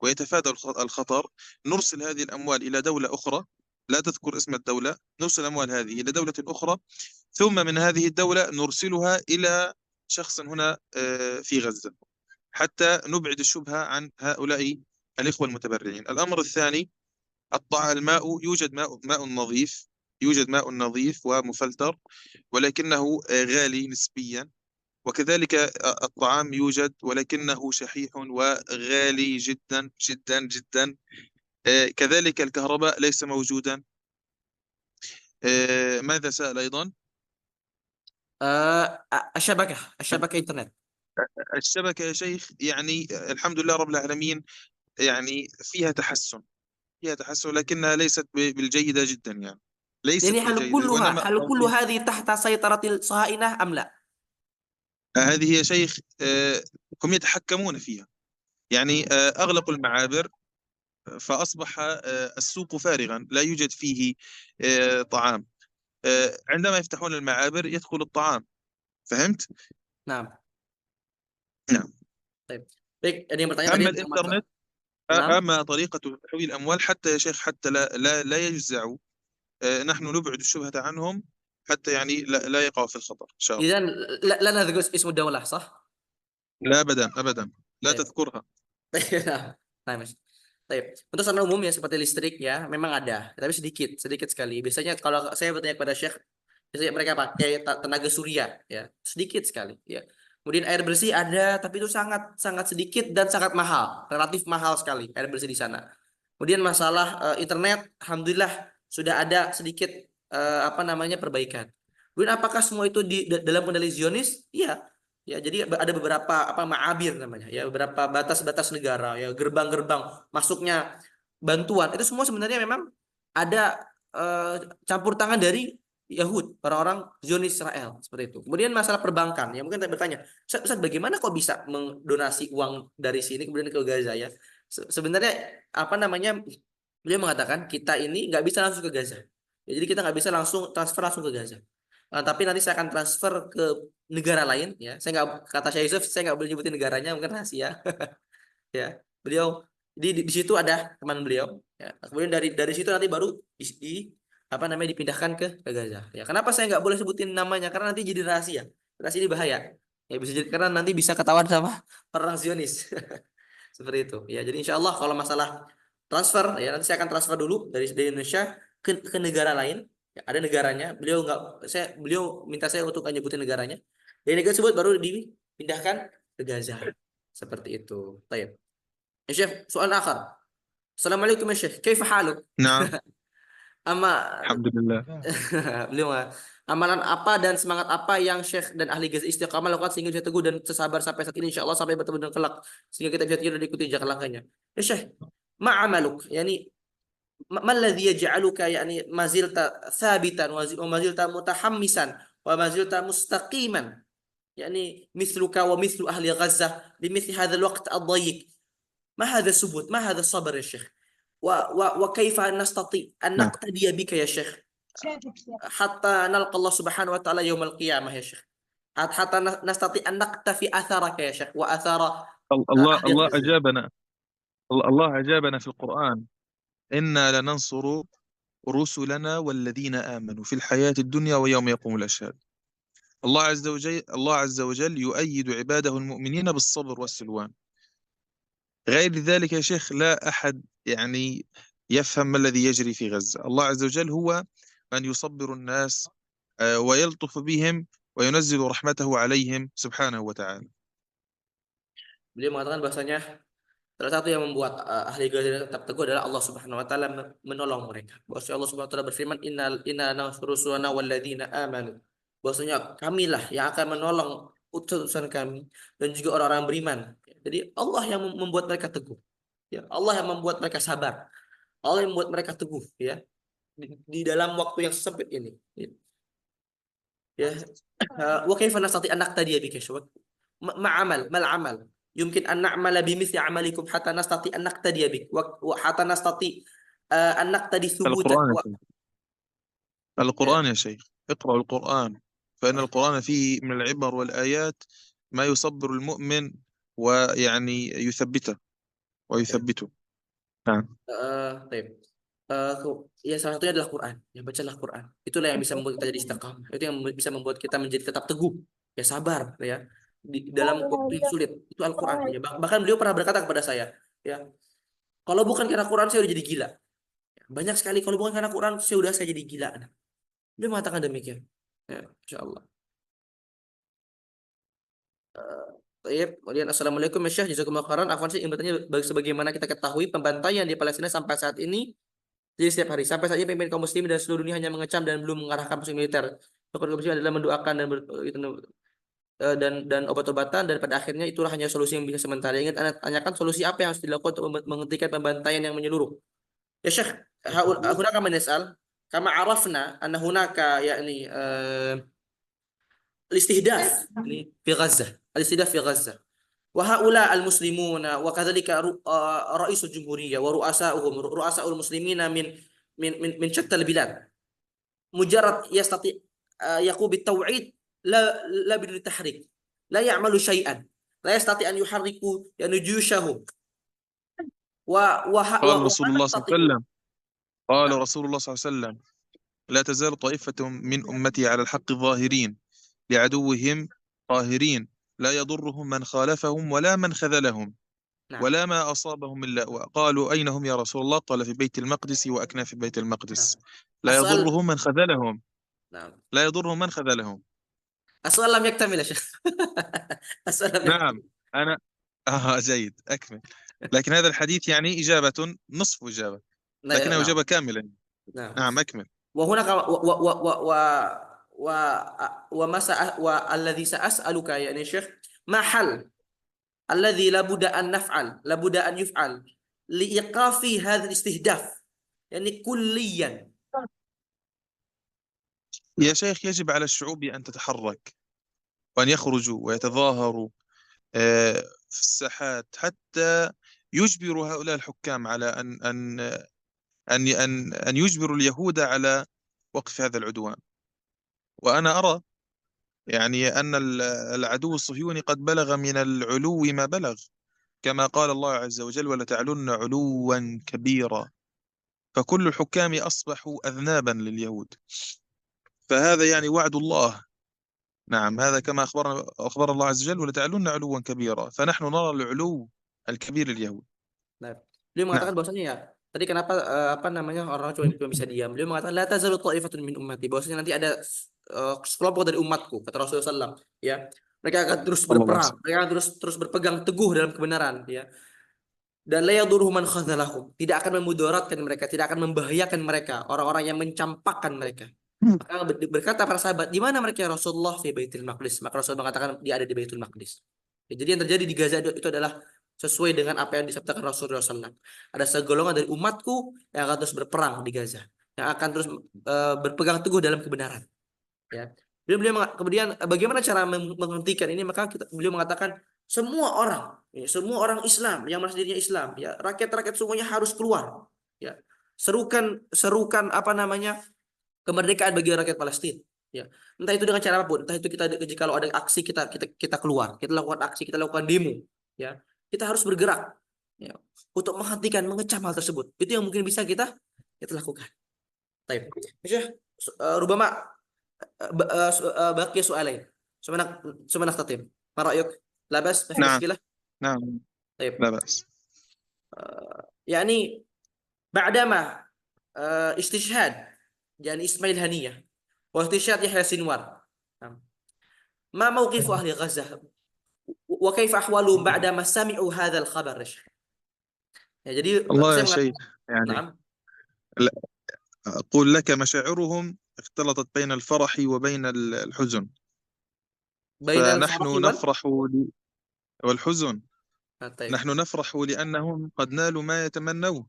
Speaker 8: ويتفادى الخطر، نرسل هذه الأموال إلى دولة أخرى لا تذكر اسم الدولة، نرسل الأموال هذه إلى دولة أخرى، ثم من هذه الدولة نرسلها إلى شخص هنا في غزة حتى نبعد الشبهة عن هؤلاء الإخوة المتبرعين. الأمر الثاني الماء، يوجد ماء نظيف، يوجد ماء نظيف ومفلتر ولكنه غالي نسبيا، وكذلك الطعام يوجد ولكنه شحيح وغالي جدا جدا جدا. كذلك الكهرباء ليس موجودا. ماذا سأل أيضا؟
Speaker 1: الشبكة إنترنت.
Speaker 8: الشبكة يا شيخ يعني الحمد لله رب العالمين، يعني فيها تحسن لكنها ليست بالجيدة جدا، يعني ليست
Speaker 1: يعني
Speaker 8: بالجيدة.
Speaker 1: هل كل هذه تحت سيطرة الصهاينة أم لا؟
Speaker 8: هذه يا شيخ هم يتحكمون فيها، يعني أغلقوا المعابر فأصبح السوق فارغا لا يوجد فيه طعام. عندما يفتحون المعابر يدخل الطعام. فهمت؟
Speaker 1: نعم.
Speaker 8: نعم.
Speaker 1: طيب. Baik, ada yang bertanya tadi
Speaker 8: أما
Speaker 1: tentang masalah.
Speaker 8: الإنترنت
Speaker 1: نعم.
Speaker 8: أما طريقة تحويل الأموال حتى يا شيخ حتى لا يجزعوا، نحن نبعد الشبهة عنهم حتى يعني لا يقعوا في الخطر إن شاء الله.
Speaker 1: إذا لا نذكر اسم الدولة صح؟
Speaker 8: لا أبدا أبدا، لا
Speaker 1: طيب.
Speaker 8: تذكرها.
Speaker 1: Nah, Mas. Baik. Untuk sarana umum ya seperti listrik ya memang ada, tapi sedikit sekali. Biasanya kalau saya bertanya kepada Syekh, biasanya mereka pakai tenaga surya ya, sedikit sekali ya. Kemudian air bersih ada, tapi itu sangat sedikit dan sangat mahal, relatif mahal sekali air bersih di sana. Kemudian masalah internet, alhamdulillah sudah ada sedikit perbaikan. Kemudian apakah semua itu dalam kendali Zionis? Iya. Ya, jadi ada beberapa ma'abir namanya, ya beberapa batas-batas negara, ya gerbang-gerbang masuknya bantuan. Itu semua sebenarnya memang ada campur tangan dari Yahud, orang-orang Zionis Israel seperti itu. Kemudian masalah perbankan, ya mungkin saya bertanya, Ustaz, bagaimana kok bisa mendonasi uang dari sini kemudian ke Gaza ya? Sebenarnya beliau mengatakan kita ini nggak bisa langsung ke Gaza. Ya, jadi kita nggak bisa transfer langsung ke Gaza. Tapi nanti saya akan transfer ke negara lain ya. Kata Syekh Yusuf, saya nggak boleh nyebutin negaranya, mungkin rahasia. Ya, beliau di situ ada teman beliau ya. Kemudian dari situ nanti baru dipindahkan ke Gaza. Ya, kenapa saya nggak boleh sebutin namanya? Karena nanti jadi rahasia. Rahasia ini bahaya. Ya bisa jadi karena nanti bisa ketahuan sama orang Zionis. Seperti itu. Ya, jadi insya Allah kalau masalah transfer ya nanti saya akan transfer dulu dari Indonesia ke negara lain. Ya, ada negaranya. Beliau minta saya untuk nyebutin negaranya. Dari negara tersebut baru dipindahkan ke Gaza. Seperti itu. Baik. Ya Syekh, soal akhir. Assalamualaikum ya Syekh. Kaifa haluk?
Speaker 8: Nah,
Speaker 1: Ama
Speaker 8: Alhamdulillah.
Speaker 1: beliau amalan apa dan semangat apa yang Syekh dan ahli Gaza Istiqamah lakukan sehingga bisa teguh dan sabar sampai saat ini insyaallah sampai bertemu dengan kelak sehingga kita bisa tidur dan ikuti jejak langkahnya. Ya Syekh, ma amaluk? Yani ما الذي يجعلك يعني ما زلت ثابتا وما زلت متحمسا وما زلت مستقيما يعني مثلك ومثل أهل غزة بمثل هذا الوقت الضيق؟ ما هذا الثبوت؟ ما هذا الصبر يا شيخ؟ وكيف نستطيع أن نقتدي بك يا شيخ حتى نلقى الله سبحانه وتعالى يوم القيامة يا شيخ، حتى نستطيع أن نقتفي أثرك يا شيخ وأثر
Speaker 8: الله أجابنا، الله أجابنا في القرآن: إنا لننصر رسلنا والذين آمنوا في الحياة الدنيا ويوم يقوم الأشهاد. الله عز وجل يؤيد عباده المؤمنين بالصبر والسلوان. غير ذلك يا شيخ لا أحد يعني يفهم ما الذي يجري في غزة. الله عز وجل هو من يصبر الناس ويلطف بهم وينزل رحمته عليهم سبحانه وتعالى.
Speaker 1: Beliau mengatakan bahasanya salah satu yang membuat ahli Gaza tetap teguh adalah Allah Subhanahu wa taala menolong mereka. Bahwasanya Allah Subhanahu wa taala berfirman inna nansuru rusulana walladzina amanu. Bahwasanya kamilah yang akan menolong utusan kami dan juga orang-orang beriman. Jadi Allah yang membuat mereka teguh. Ya, Allah yang membuat mereka sabar. Allah yang membuat mereka teguh ya di dalam waktu yang sempit ini. Ya. Wa kaifa nastati an naqtadiya bika syawat? Mal amal. يمكن أن نعمل بمثل عملكم حتى نستطيع أن نقتدي بك وحتى نستطيع أن نقتدي ثبوتك.
Speaker 8: القرآن يا شيخ، اقرأوا القرآن فإن القرآن فيه من العبر والآيات ما يصبر المؤمن ويعني يثبته. Nah.
Speaker 1: Ya salah satunya adalah Quran. Ya bacalah Quran. Itulah yang bisa membuat kita jadi istiqamah. Itu yang bisa membuat kita menjadi tetap teguh. Ya sabar ya. Di dalam waktu yang sulit itu Al-Quran ya. Bahkan beliau pernah berkata kepada saya ya, kalau bukan karena Quran saya udah jadi gila. Banyak sekali kalau bukan karena Quran saya jadi gila. Beliau mengatakan demikian ya, insyaallah. Kemudian assalamualaikum ya Syekh, jazakumullah khairan. Afwan sih bertanya sebagaimana kita ketahui pembantaian di Palestina sampai saat ini jadi setiap hari sampai saat ini pemimpin kaum muslimin dan seluruh dunia hanya mengecam dan belum mengarahkan pasukan militer. Kaum muslimin adalah mendoakan dan obat-obatan dan pada akhirnya itulah hanya solusi yang bisa sementara. Ingin Anda tanyakan solusi apa yang harus dilakukan untuk menghentikan pembantaian yang menyeluruh. Ya Syekh, hunaka man yas'al kama arafna anna hunaka yani al-istihdaf fi Gaza, al-istihdaf fi Gaza. Wa haula al-muslimuna wa kadzalika ra'isul jumhuriyah wa ru'asa'ul muslimina min shatta al-bilad. Mujarrad yastati yaqum bit-taw'id لا بدون تحريك لا يعمل شيئا لا يستطيع أن يحرك يعني جيوشهم
Speaker 8: قال رسول الله صلى الله عليه وسلم قال
Speaker 1: نعم.
Speaker 8: رسول الله صلى الله عليه وسلم لا تزال طائفة من أمتي على الحق ظاهرين لعدوهم قاهرين لا يضرهم من خالفهم ولا من خذلهم
Speaker 1: نعم.
Speaker 8: ولا ما أصابهم إلا قالوا أين هم يا رسول الله؟ قال في بيت المقدس وأكنى في بيت المقدس لا
Speaker 1: السؤال
Speaker 8: يضرهم من خذلهم
Speaker 1: نعم.
Speaker 8: لا يضرهم من خذلهم.
Speaker 1: السؤال لم يكتمل يا شيخ. السؤال لم
Speaker 8: نعم
Speaker 1: يكتمل.
Speaker 8: أنا جيد أكمل. لكن هذا الحديث يعني إجابة نصف إجابة لكنها
Speaker 1: نعم.
Speaker 8: إجابة كاملة.
Speaker 1: نعم.
Speaker 8: نعم أكمل.
Speaker 1: وهناك والذي سأسألك يعني شيخ ما حل الذي لابد أن نفعل لابد أن يفعل لإيقاف هذا الاستهداف يعني كليا.
Speaker 8: يا شيخ يجب على الشعوب أن تتحرك وأن يخرجوا ويتظاهروا في الساحات حتى يجبروا هؤلاء الحكام على أن يجبروا اليهود على وقف هذا العدوان. وأنا أرى يعني أن العدو الصهيوني قد بلغ من العلو ما بلغ كما قال الله عز وجل ولتعلن علوا كبيرا، فكل الحكام أصبحوا أذنابا لليهود، فهذا يعني وعد الله. نعم هذا كما أخبر الله عز وجل ولتعلن علوا كبيرا، فنحن نرى العلو الكبير لليهود.
Speaker 1: Nah, beliau mengatakan bahwasanya ya tadi kenapa apa namanya orang cuma bisa diam. Beliau mengatakan la tazalu ta'ifatun min ummati, bahwasanya nanti ada sekelompok dari umatku kata Rasulullah SAW ya. Mereka akan terus berperang, mereka akan terus berpegang teguh dalam kebenaran ya. Dan la yadurruhum man khadzalahum, tidak akan memudaratkan mereka, tidak akan membahayakan mereka, orang-orang yang mencampakkan mereka. Maka berkata para sahabat, di mana mereka ya Rasulullah? Fi Baitul Maqdis. Maka Rasul mengatakan dia ada di Baitul Maqdis. Ya, jadi yang terjadi di Gaza itu adalah sesuai dengan apa yang disabdakan Rasulullah SAW. Ada segolongan dari umatku yang akan terus berperang di Gaza, yang akan terus berpegang teguh dalam kebenaran. Ya. Kemudian bagaimana cara menghentikan ini? Maka beliau mengatakan semua orang Islam yang merasa dirinya Islam, ya rakyat-rakyat semuanya harus keluar. Ya. Serukan apa namanya kemerdekaan bagi rakyat Palestina. Ya. Entah itu dengan cara apapun, entah itu jika kalau ada aksi kita keluar, kita lakukan aksi, kita lakukan demo. Ya. Kita harus bergerak ya, untuk menghentikan, mengecam hal tersebut. Itu yang mungkin bisa kita lakukan. Baik. Syekh, rubama baqiya su'alain. Sumana naqtatim. Ma ra'yuk? La bas? Ma fi mushkilah?
Speaker 8: نعم
Speaker 1: طيب.
Speaker 8: لا بأس.
Speaker 1: يعني بعدما استشهاد يعني إسماعيل هنية واستشهاد يحيى سنوار ما موقف أهل غزة وكيف أحوالهم بعدما سمعوا هذا الخبر؟ Ya, jadi
Speaker 8: الله
Speaker 1: saya
Speaker 8: يا شيخ يعني
Speaker 1: نعم.
Speaker 8: أقول لك مشاعرهم اختلطت بين الفرح وبين الحزن،
Speaker 1: بين
Speaker 8: فنحن
Speaker 1: الفرح
Speaker 8: نفرح والحزن.
Speaker 1: طيب.
Speaker 8: نحن نفرح لأنهم قد نالوا ما يتمنوه،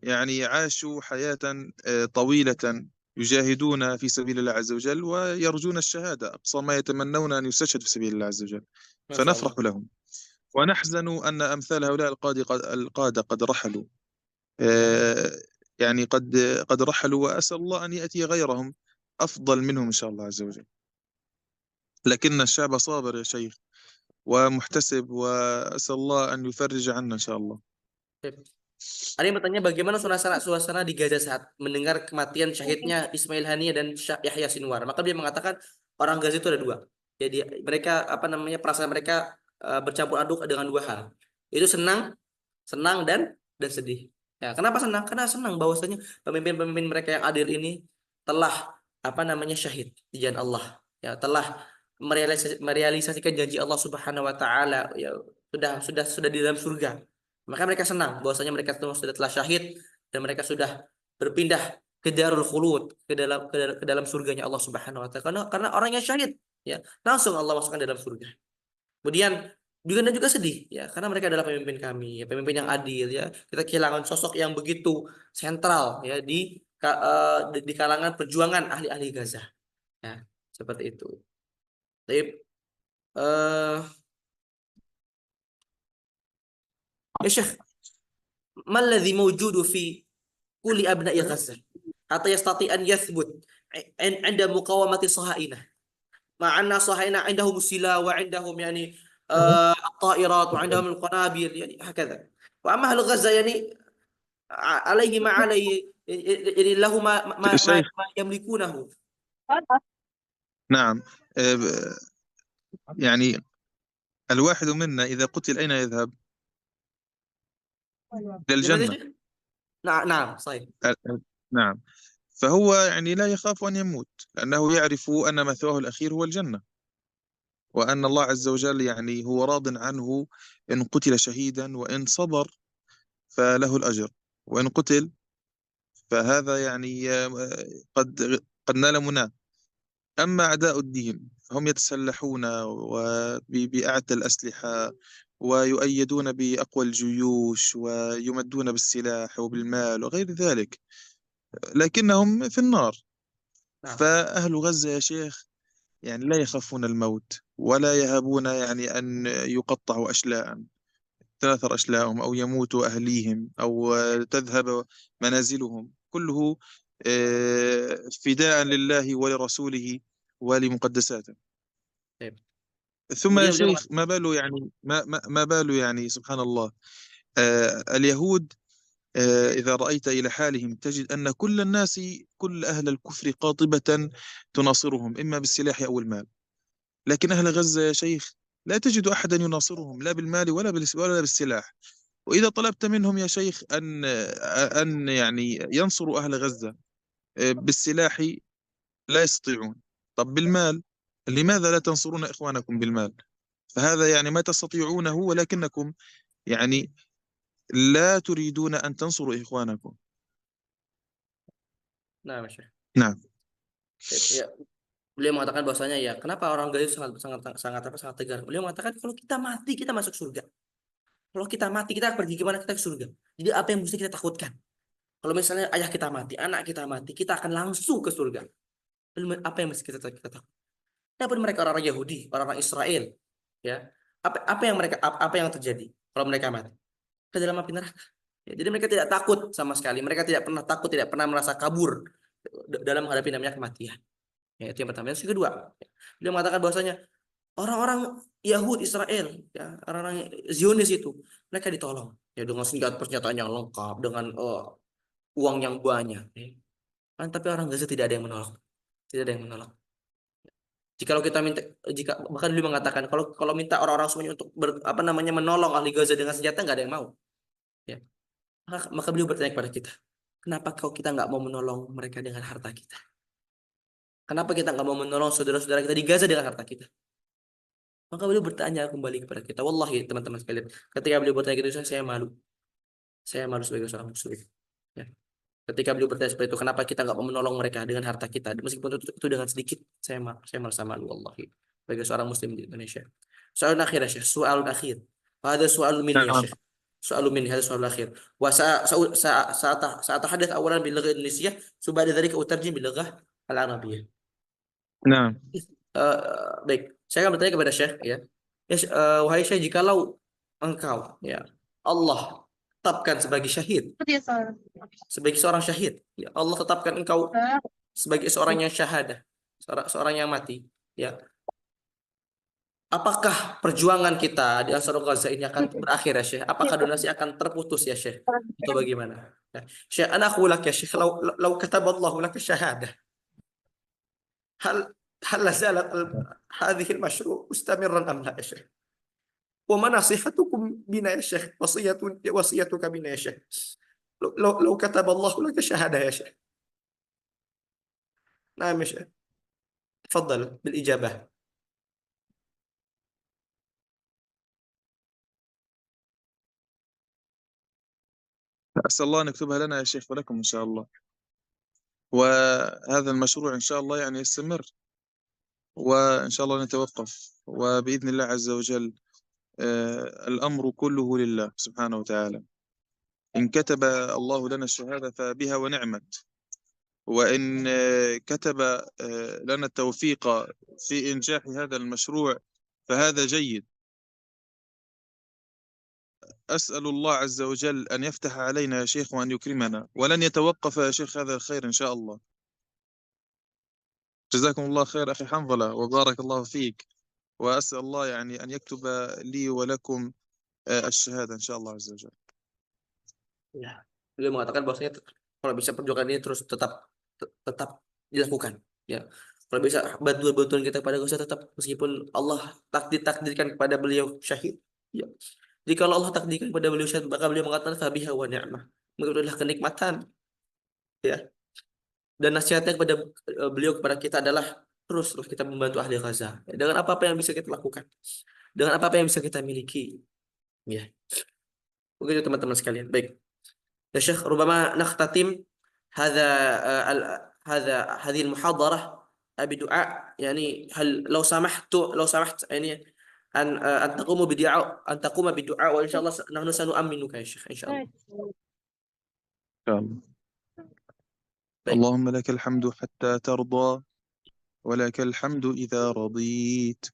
Speaker 8: يعني عاشوا حياة طويلة يجاهدون في سبيل الله عز وجل ويرجون الشهادة، أقصى ما يتمنون أن يستشهد في سبيل الله عز وجل،
Speaker 1: ما شاء
Speaker 8: فنفرح
Speaker 1: الله.
Speaker 8: لهم ونحزن أن أمثال هؤلاء القادة قد رحلوا، يعني قد رحلوا، وأسأل الله أن يأتي غيرهم أفضل منهم إن شاء الله عز وجل. لكن الشعب صابر يا شيخ ومحتسب، وأسأل الله أن يفرج عنا إن شاء الله.
Speaker 1: Ada yang bertanya bagaimana suasana di Gaza saat mendengar kematian syahidnya Ismail Haniyah dan Yahya Sinwar. Maka dia mengatakan orang Gaza itu ada dua. Jadi mereka apa namanya perasaan mereka bercampur aduk dengan dua hal. Itu senang dan sedih. Ya, kenapa senang? Karena senang bahwasanya pemimpin-pemimpin mereka yang adil ini telah apa namanya syahid di jalan Allah. Ya, telah merealisasikan janji Allah Subhanahu wa taala, ya sudah di dalam surga. Maka mereka senang bahwasanya mereka sudah telah syahid dan mereka sudah berpindah ke Darul Khulud, ke dalam surganya Allah Subhanahu wa taala. Karena orangnya syahid, ya, langsung Allah masukkan dalam surga. Kemudian juga sedih ya, karena mereka adalah pemimpin kami, ya, pemimpin yang adil ya. Kita kehilangan sosok yang begitu sentral ya di kalangan perjuangan ahli-ahli Gaza. Ya, seperti itu. Baik. يا شيخ ما الذي موجود في كل أبناء غزة حتى يستطيع أن يثبت عند مقاومة الصهاينة، مع أن الصهاينة عندهم السلاح وعندهم يعني الطائرات وعندهم القنابل يعني هكذا. وأما أهل غزة يعني عليه ما عليه، يعني له
Speaker 8: شيخ
Speaker 1: ما يملكونه.
Speaker 8: نعم. يعني الواحد منا إذا قتل أين يذهب؟ إلى
Speaker 1: لماذا يا
Speaker 8: الجنة.
Speaker 1: شيخ؟ نعم صحيح.
Speaker 8: نعم. فهو يعني لا يخاف أن يموت لأنه يعرف أن مثواه الأخير هو الجنة، وأن الله عز وجل يعني هو راض عنه إن قتل شهيدا، وإن صبر فله الأجر، وإن قتل فهذا يعني قد نال مناه. أما أعداء الدين هم يتسلحون بأعتى الأسلحة، ويؤيدون بأقوى الجيوش، ويمدون بالسلاح وبالمال وغير ذلك، لكنهم في النار.
Speaker 1: نعم
Speaker 8: فأهل غزة يا شيخ يعني لا يخافون الموت، ولا يهابون يعني أن يقطعوا أشلاء، تناثر أشلاءهم، أو يموت أهليهم، أو تذهب منازلهم، كله فداء لله ولرسوله ولمقدساته.
Speaker 1: طيب.
Speaker 8: ثم يا
Speaker 1: Kemudian beliau
Speaker 8: شيخ ما بال يعني سبحان الله اليهود إذا رأيت إلى حالهم تجد أن كل الناس، كل أهل الكفر قاطبة تناصرهم إما بالسلاح أو المال، لكن أهل غزة يا شيخ لا تجد أحدا يناصرهم لا بالمال ولا بالسلاح. وإذا طلبت منهم يا شيخ أن يعني ينصروا أهل غزة بالسلاح لا يستطيعون. طب بالمال، لماذا لا تنصرون إخوانكم بالمال؟ فهذا يعني ما تستطيعونه، ولكنكم يعني لا تريدون أن تنصروا إخوانكم.
Speaker 1: Nah, Mas Syekh.
Speaker 8: نعم.
Speaker 1: Ya, beliau mengatakan bahwasanya ya, kenapa orang Gaza sangat sangat sangat apa sangat tegar. Beliau mengatakan kalau kita mati kita masuk surga. Kalau kita mati kita pergi kemana? Kita ke surga. Jadi apa yang mesti kita takutkan? Kalau misalnya ayah kita mati, anak kita mati, kita akan langsung ke surga. Lalu apa yang mesti kita takut? Adapun mereka orang-orang Yahudi, orang-orang Israel, ya, apa yang apa yang terjadi kalau mereka mati? Ke dalam api neraka. Ya, jadi mereka tidak takut sama sekali. Mereka tidak pernah takut, tidak pernah merasa kabur dalam menghadapi namanya kematian. Ya, itu yang pertama. Yang kedua, dia mengatakan bahwasanya orang-orang Yahudi Israel, ya, orang-orang Zionis itu, mereka ditolong ya dengan senjata persenjataan yang lengkap, dengan uang yang banyak. Ya. Kan, tapi orang Gaza tidak ada yang menolak, tidak ada yang menolak. Jika kita minta, jika bahkan beliau mengatakan kalau minta orang-orang semuanya untuk menolong ahli Gaza dengan senjata, nggak ada yang mau. Ya. Maka beliau bertanya kepada kita, kenapa kita nggak mau menolong mereka dengan harta kita? Kenapa kita nggak mau menolong saudara-saudara kita di Gaza dengan harta kita? Maka beliau bertanya kembali kepada kita. Wallahi teman-teman sekalian, ketika beliau bertanya gitu, saya malu. Saya malu sebagai seorang muslim. Ya. Ketika beliau bertanya seperti itu, kenapa kita nggak mau menolong mereka dengan harta kita, meskipun itu dengan sedikit, saya merasa malu, wallahi, sebagai seorang muslim di Indonesia. Soal akhir ya Syekh, soal akhir. Ada soal minni ya
Speaker 8: نعم.
Speaker 1: Syekh. Soal minni, هذا soal akhir. سأتحدث أولا باللغة الإنجليزية ثم بعد ذلك أترجم باللغة العربية.
Speaker 8: نعم.
Speaker 1: Baik, saya akan bertanya kepada Syekh ya. Wahai Syekh, jikalau engkau ya Allah tetapkan sebagai syahid, sebagai seorang syahid, ya Allah tetapkan engkau sebagai seorang yang syahadah, seorang yang mati, ya. Apakah perjuangan kita di Ansarul Ghaza ini akan berakhir ya Syekh? Apakah donasi akan terputus ya Syekh? Atau bagaimana? Ya. Syekh, ana aqul lak ya Syekh, law kataballahu lak syahadah. هل زالت هذه المشروع مستمرا أم لا يا شيخ؟ وما نصيحتكم بنا يا شيخ؟ وصيتك بنا يا شيخ؟ لو كتب الله لك شهادة يا شيخ. نعم يا شيخ، تفضل بالإجابة.
Speaker 8: أسأل الله أن يكتبها لنا يا شيخ ولكم إن شاء الله، وهذا المشروع إن شاء الله يعني يستمر، وإن شاء الله نتوقف، وبإذن الله عز وجل الأمر كله لله سبحانه وتعالى. إن كتب الله لنا الشهادة فبها ونعمت، وإن كتب لنا التوفيق في إنجاح هذا المشروع فهذا جيد. أسأل الله عز وجل أن يفتح علينا يا شيخ وأن يكرمنا، ولن يتوقف يا شيخ هذا الخير إن شاء الله. جزاكم الله خير أخي حنظلة، وبارك الله فيك. وأسأل الله يعني أن يكتب لي ولكم الشهادة إن شاء الله عز وجل.
Speaker 1: Ya. Beliau mengatakan bahwasanya kalau bisa perjuangan ini terus tetap dilakukan. Ya. Kalau bisa bantuan kita kepada Gus tetap meskipun Allah takdirkan kepada beliau syahid. Ya. Jika Allah takdirkan kepada beliau syahid, maka beliau mengatakan fabiha wa ni'mah. Maka itu adalah kenikmatan. Ya. Dan nasihatnya kepada beliau kepada kita adalah teruslah kita membantu ahli Gaza. Ya. Dengan apa-apa yang bisa kita lakukan. Dengan apa-apa yang bisa kita miliki. Ya. Begitu teman-teman sekalian. Baik. يا شيخ ربما نختتم هذا هذه المحاضرة بدعاء يعني هل لو سمحت يعني أن تقوم بدعاء وإن شاء الله نحن سنؤمنك يا شيخ إن شاء الله. طيب.
Speaker 8: اللهم لك الحمد حتى ترضى ولك الحمد إذا رضيت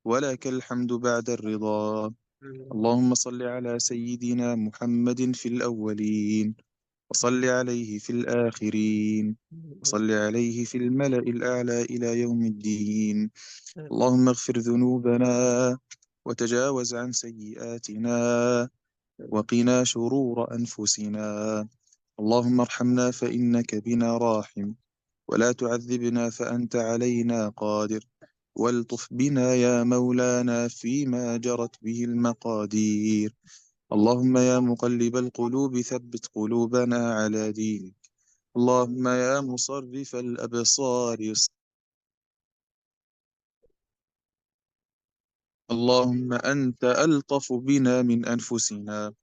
Speaker 8: ولك الحمد بعد الرضا. اللهم صل على سيدنا محمد في الأولين وصل عليه في الآخرين وصل عليه في الملأ الأعلى إلى يوم الدين. اللهم اغفر ذنوبنا وتجاوز عن سيئاتنا وقنا شرور أنفسنا. اللهم ارحمنا فإنك بنا راحم ولا تعذبنا فأنت علينا قادر والطف بنا يا مولانا فيما جرت به المقادير. اللهم يا مقلب القلوب ثبت قلوبنا على دينك. اللهم يا مصرف الأبصار اللهم أنت ألطف بنا من أنفسنا.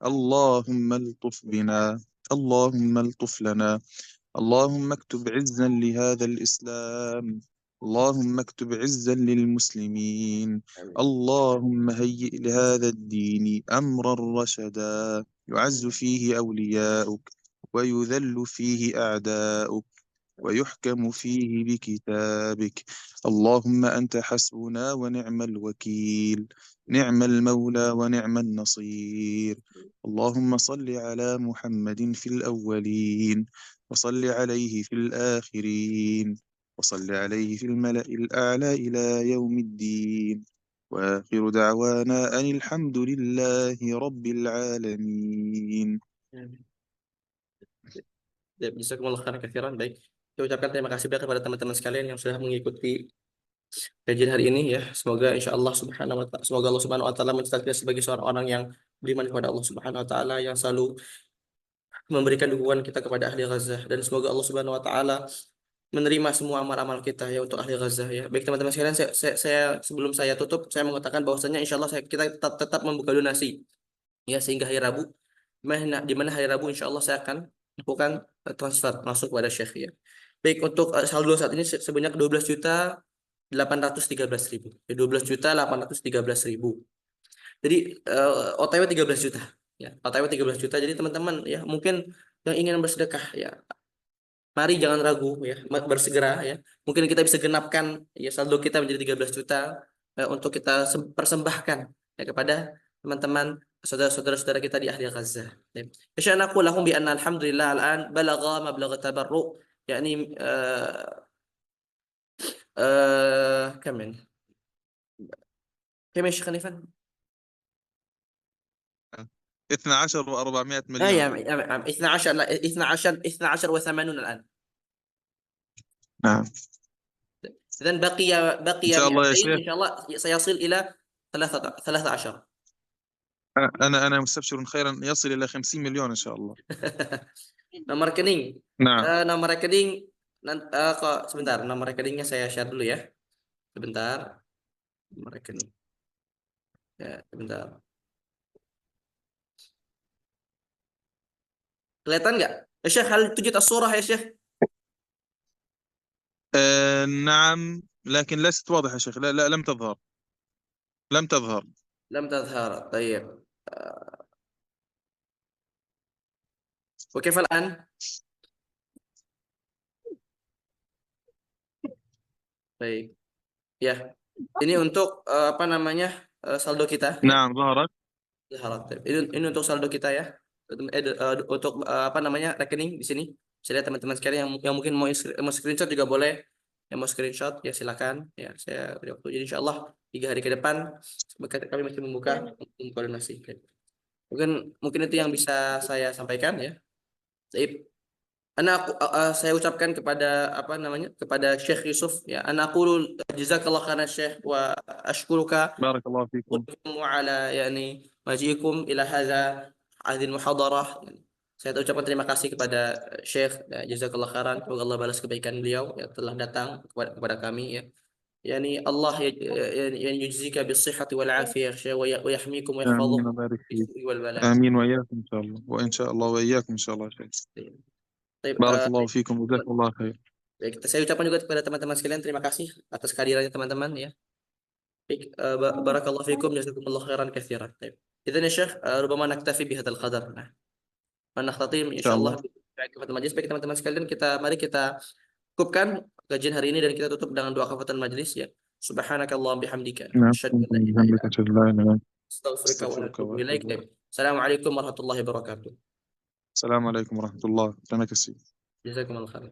Speaker 8: اللهم الطف بنا. اللهم الطف لنا. اللهم اكتب عزا لهذا الإسلام. اللهم اكتب عزا للمسلمين. اللهم هيئ لهذا الدين أمرا رشدا يعز فيه أولياؤك ويذل فيه أعداؤك ويحكم فيه بكتابك. اللهم أنت حسبنا ونعم الوكيل نعم المولى ونعم النصير. اللهم صل على محمد في الأولين وصل عليه في الآخرين وصل عليه في الملأ الأعلى إلى يوم الدين. وآخر دعوانا أن الحمد لله رب العالمين.
Speaker 1: Jazakumullah khairan katsiran. Baik. Saya ucapkan terima kasih banyak kepada teman-teman sekalian yang sudah mengikuti kajian hari ini ya. Semoga Allah Subhanahu wa taala mencatat kita sebagai seorang orang yang beriman kepada Allah Subhanahu wa taala yang selalu memberikan dukungan kita kepada ahli Gaza dan semoga Allah Subhanahu wa taala menerima semua amal-amal kita ya untuk ahli Gaza ya. Baik teman-teman sekalian, sebelum saya tutup saya mengatakan bahwasanya insyaallah kita tetap membuka donasi ya sehingga hari Rabu di mana hari Rabu insyaallah saya akan lakukan transfer masuk kepada Syekh ya. Baik, untuk saldo saat ini sebanyak 12.813.000. 12.813.000. Jadi OTW 13 juta ya. OTW 13 juta. Jadi teman-teman ya mungkin yang ingin bersedekah ya mari jangan ragu ya, bersegera ya. Mungkin kita bisa genapkan ya saldo kita menjadi 13 juta untuk kita persembahkan ya kepada teman-teman saudara-saudara kita di ahli Gaza. Insya Allah lahum bi anna alhamdulillah al'an balagha mablagha tabarru yakni كم يا شيخ خليفة
Speaker 8: 12 و400 مليون.
Speaker 1: يا 12 لا 12 و80 الآن.
Speaker 8: نعم.
Speaker 1: إذن بقي
Speaker 8: إن شاء الله يا شيخ.
Speaker 1: إن شاء الله سيصل إلى 13.
Speaker 8: أنا مستبشر خيرا يصل إلى 50 مليون إن شاء الله.
Speaker 1: Nomor rekening.
Speaker 8: Nah.
Speaker 1: Nomor rekening sebentar, nomor rekeningnya saya share dulu ya. Sebentar. Nomor rekening. Ya, sebentar. kelihatan nggak? Ya Syekh, hal tujid as-surah ya Syekh?
Speaker 8: نعم لكن ليست واضحة يا شيخ. لا لم تظهر. لم تظهر.
Speaker 1: طيب. وكيف الآن؟ Baik. Ya. Ini untuk apa namanya? Saldo kita.
Speaker 8: نعم ظهرت.
Speaker 1: Ini untuk saldo kita ya. Untuk apa namanya? Rekening di sini. Bisa lihat teman-teman sekalian yang mungkin mau screenshot juga boleh. Yang mau screenshot ya silakan. Ya, saya beri waktu. Jadi insyaallah 3 hari ke depan kami masih membuka untuk koordinasi. Mungkin itu yang bisa saya sampaikan ya. Baik. Saya ucapkan kepada kepada Syekh Yusuf ya, anaqulu jazakallah khairan Syekh wa ashkuruka
Speaker 8: barakallahu fikum.
Speaker 1: ala majiikum ila hadhihi muhadarah. Saya ucapkan terima kasih kepada Syekh jazakallah khairan, semoga Allah balas kebaikan beliau yang telah datang kepada kami ya. Allah yujzika bis-sihhati wal afiyah wa yahmikum wa
Speaker 8: آمين
Speaker 1: yahfazukum
Speaker 8: وبارك فيك.
Speaker 1: wal bala.
Speaker 8: آمين وإياكم إن شاء الله، وإن شاء الله وإياكم إن شاء الله شيخ.
Speaker 1: Baik,
Speaker 8: بارك الله فيكم وجزاكم الله خير.
Speaker 1: baik, saya ucapkan juga kepada teman-teman sekalian terima kasih atas kehadirannya teman-teman ya. Baik, barakallahu fikum jazakumullah khairan katsiran. Baik. Idzan ya Syekh, rubama naktafi bihadzal qadar. Nah, nakhtatim insyaallah kafatan majlis. Baik teman-teman sekalian, mari kita cukupkan kajian hari ini dan kita tutup dengan doa kafatan majlis ya. Subhanakallahumma bihamdika asyhadu an la ilaha illa anta astaghfiruka wa atubu ilaik. Assalamualaikum warahmatullahi wabarakatuh.
Speaker 8: السلام عليكم ورحمة الله. أنا كسي.
Speaker 1: Jazakumullah khairan.